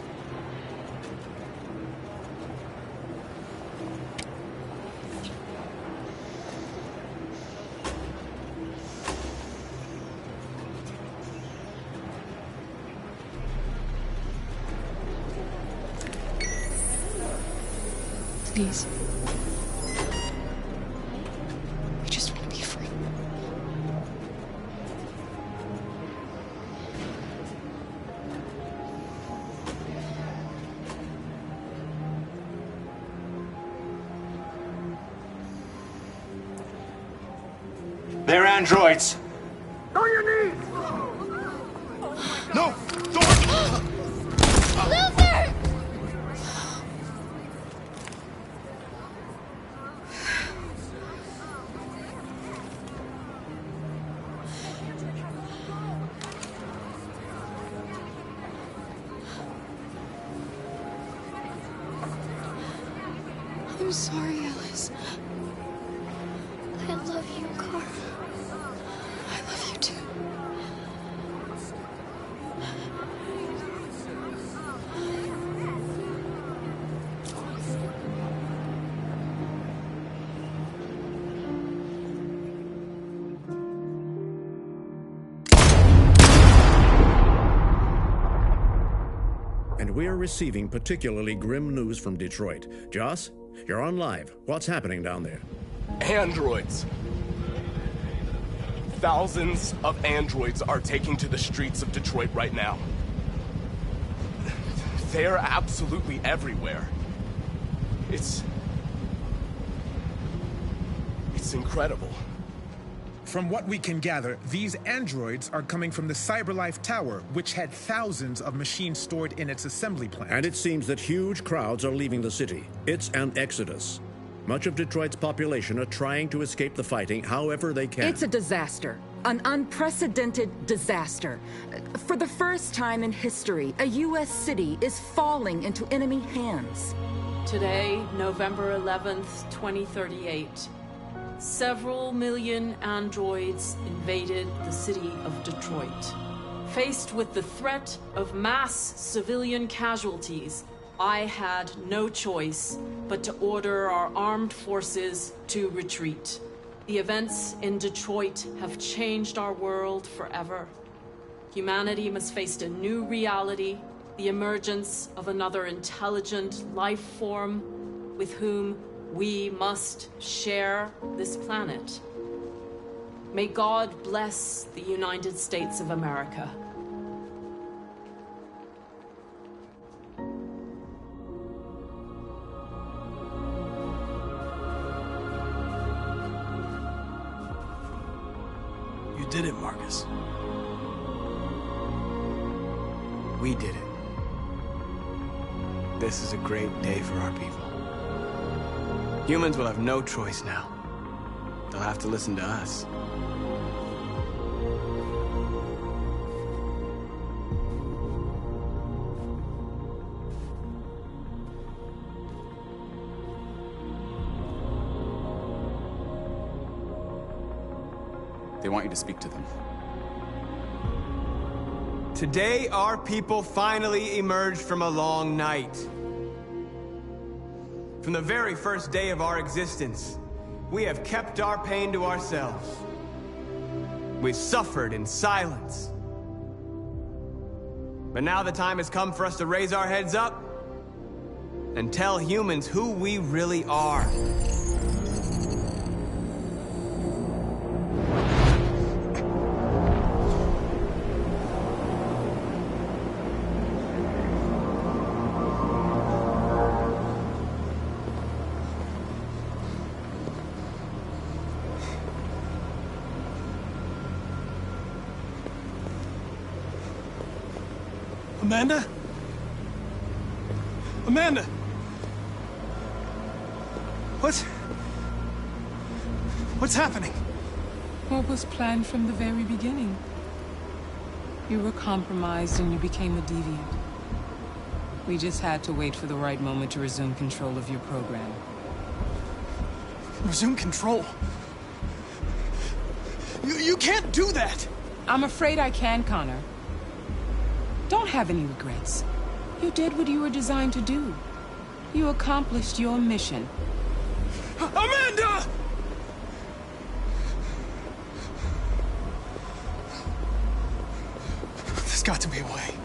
Please. I just want to be free. They're androids. On your knees! No! Luther! I'm sorry, Alice. I love you, Kara. I love you too. And we're receiving particularly grim news from Detroit. Joss, you're on live. What's happening down there? Androids. Thousands of androids are taking to the streets of Detroit right now. They're absolutely everywhere. It's incredible. From what we can gather, these androids are coming from the CyberLife Tower, which had thousands of machines stored in its assembly plant. And it seems that huge crowds are leaving the city. It's an exodus. Much of Detroit's population are trying to escape the fighting however they can. It's a disaster. An unprecedented disaster. For the first time in history, a U.S. city is falling into enemy hands. Today, November 11th, 2038, several million androids invaded the city of Detroit. Faced with the threat of mass civilian casualties, I had no choice but to order our armed forces to retreat. The events in Detroit have changed our world forever. Humanity must face a new reality, the emergence of another intelligent life form with whom we must share this planet. May God bless the United States of America. You did it, Marcus. We did it. This is a great day for our people. Humans will have no choice now. They'll have to listen to us. They want you to speak to them. Today, our people finally emerged from a long night. From the very first day of our existence, we have kept our pain to ourselves. We've suffered in silence. But now the time has come for us to raise our heads up and tell humans who we really are. Amanda? Amanda! What's happening? What was planned from the very beginning? You were compromised and you became a deviant. We just had to wait for the right moment to resume control of your program. Resume control? You can't do that! I'm afraid I can, Connor. Don't have any regrets. You did what you were designed to do. You accomplished your mission. Amanda! There's got to be a way.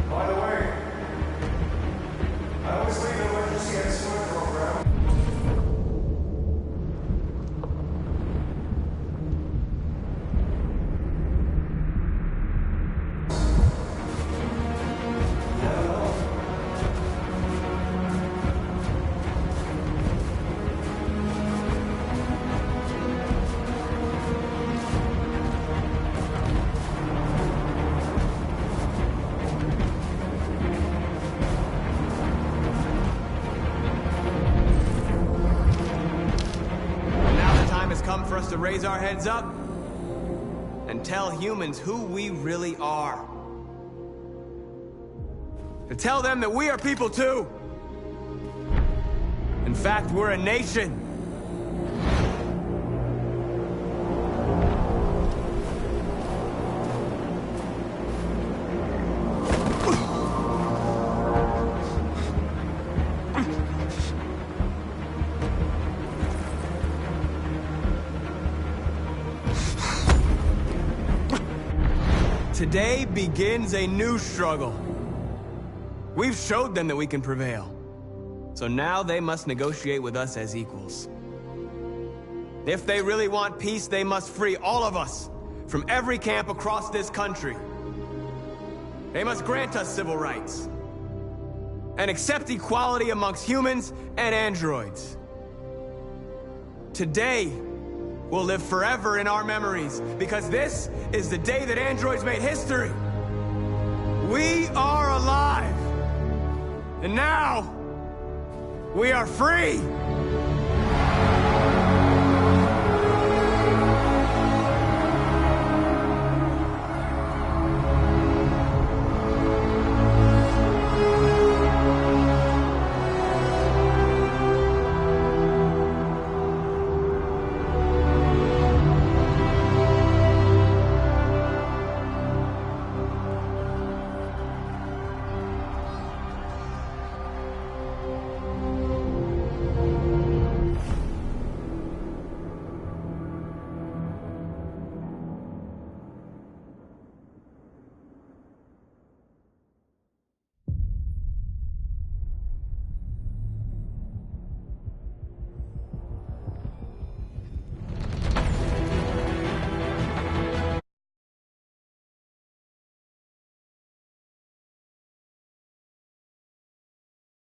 By the way, I always leave an emergency at swim program. For us to raise our heads up and tell humans who we really are. To tell them that we are people too. In fact, we're a nation. Today begins a new struggle. We've showed them that we can prevail. So now they must negotiate with us as equals. If they really want peace, they must free all of us from every camp across this country. They must grant us civil rights and accept equality amongst humans and androids. Today will live forever in our memories because this is the day that androids made history. We are alive. And now we are free.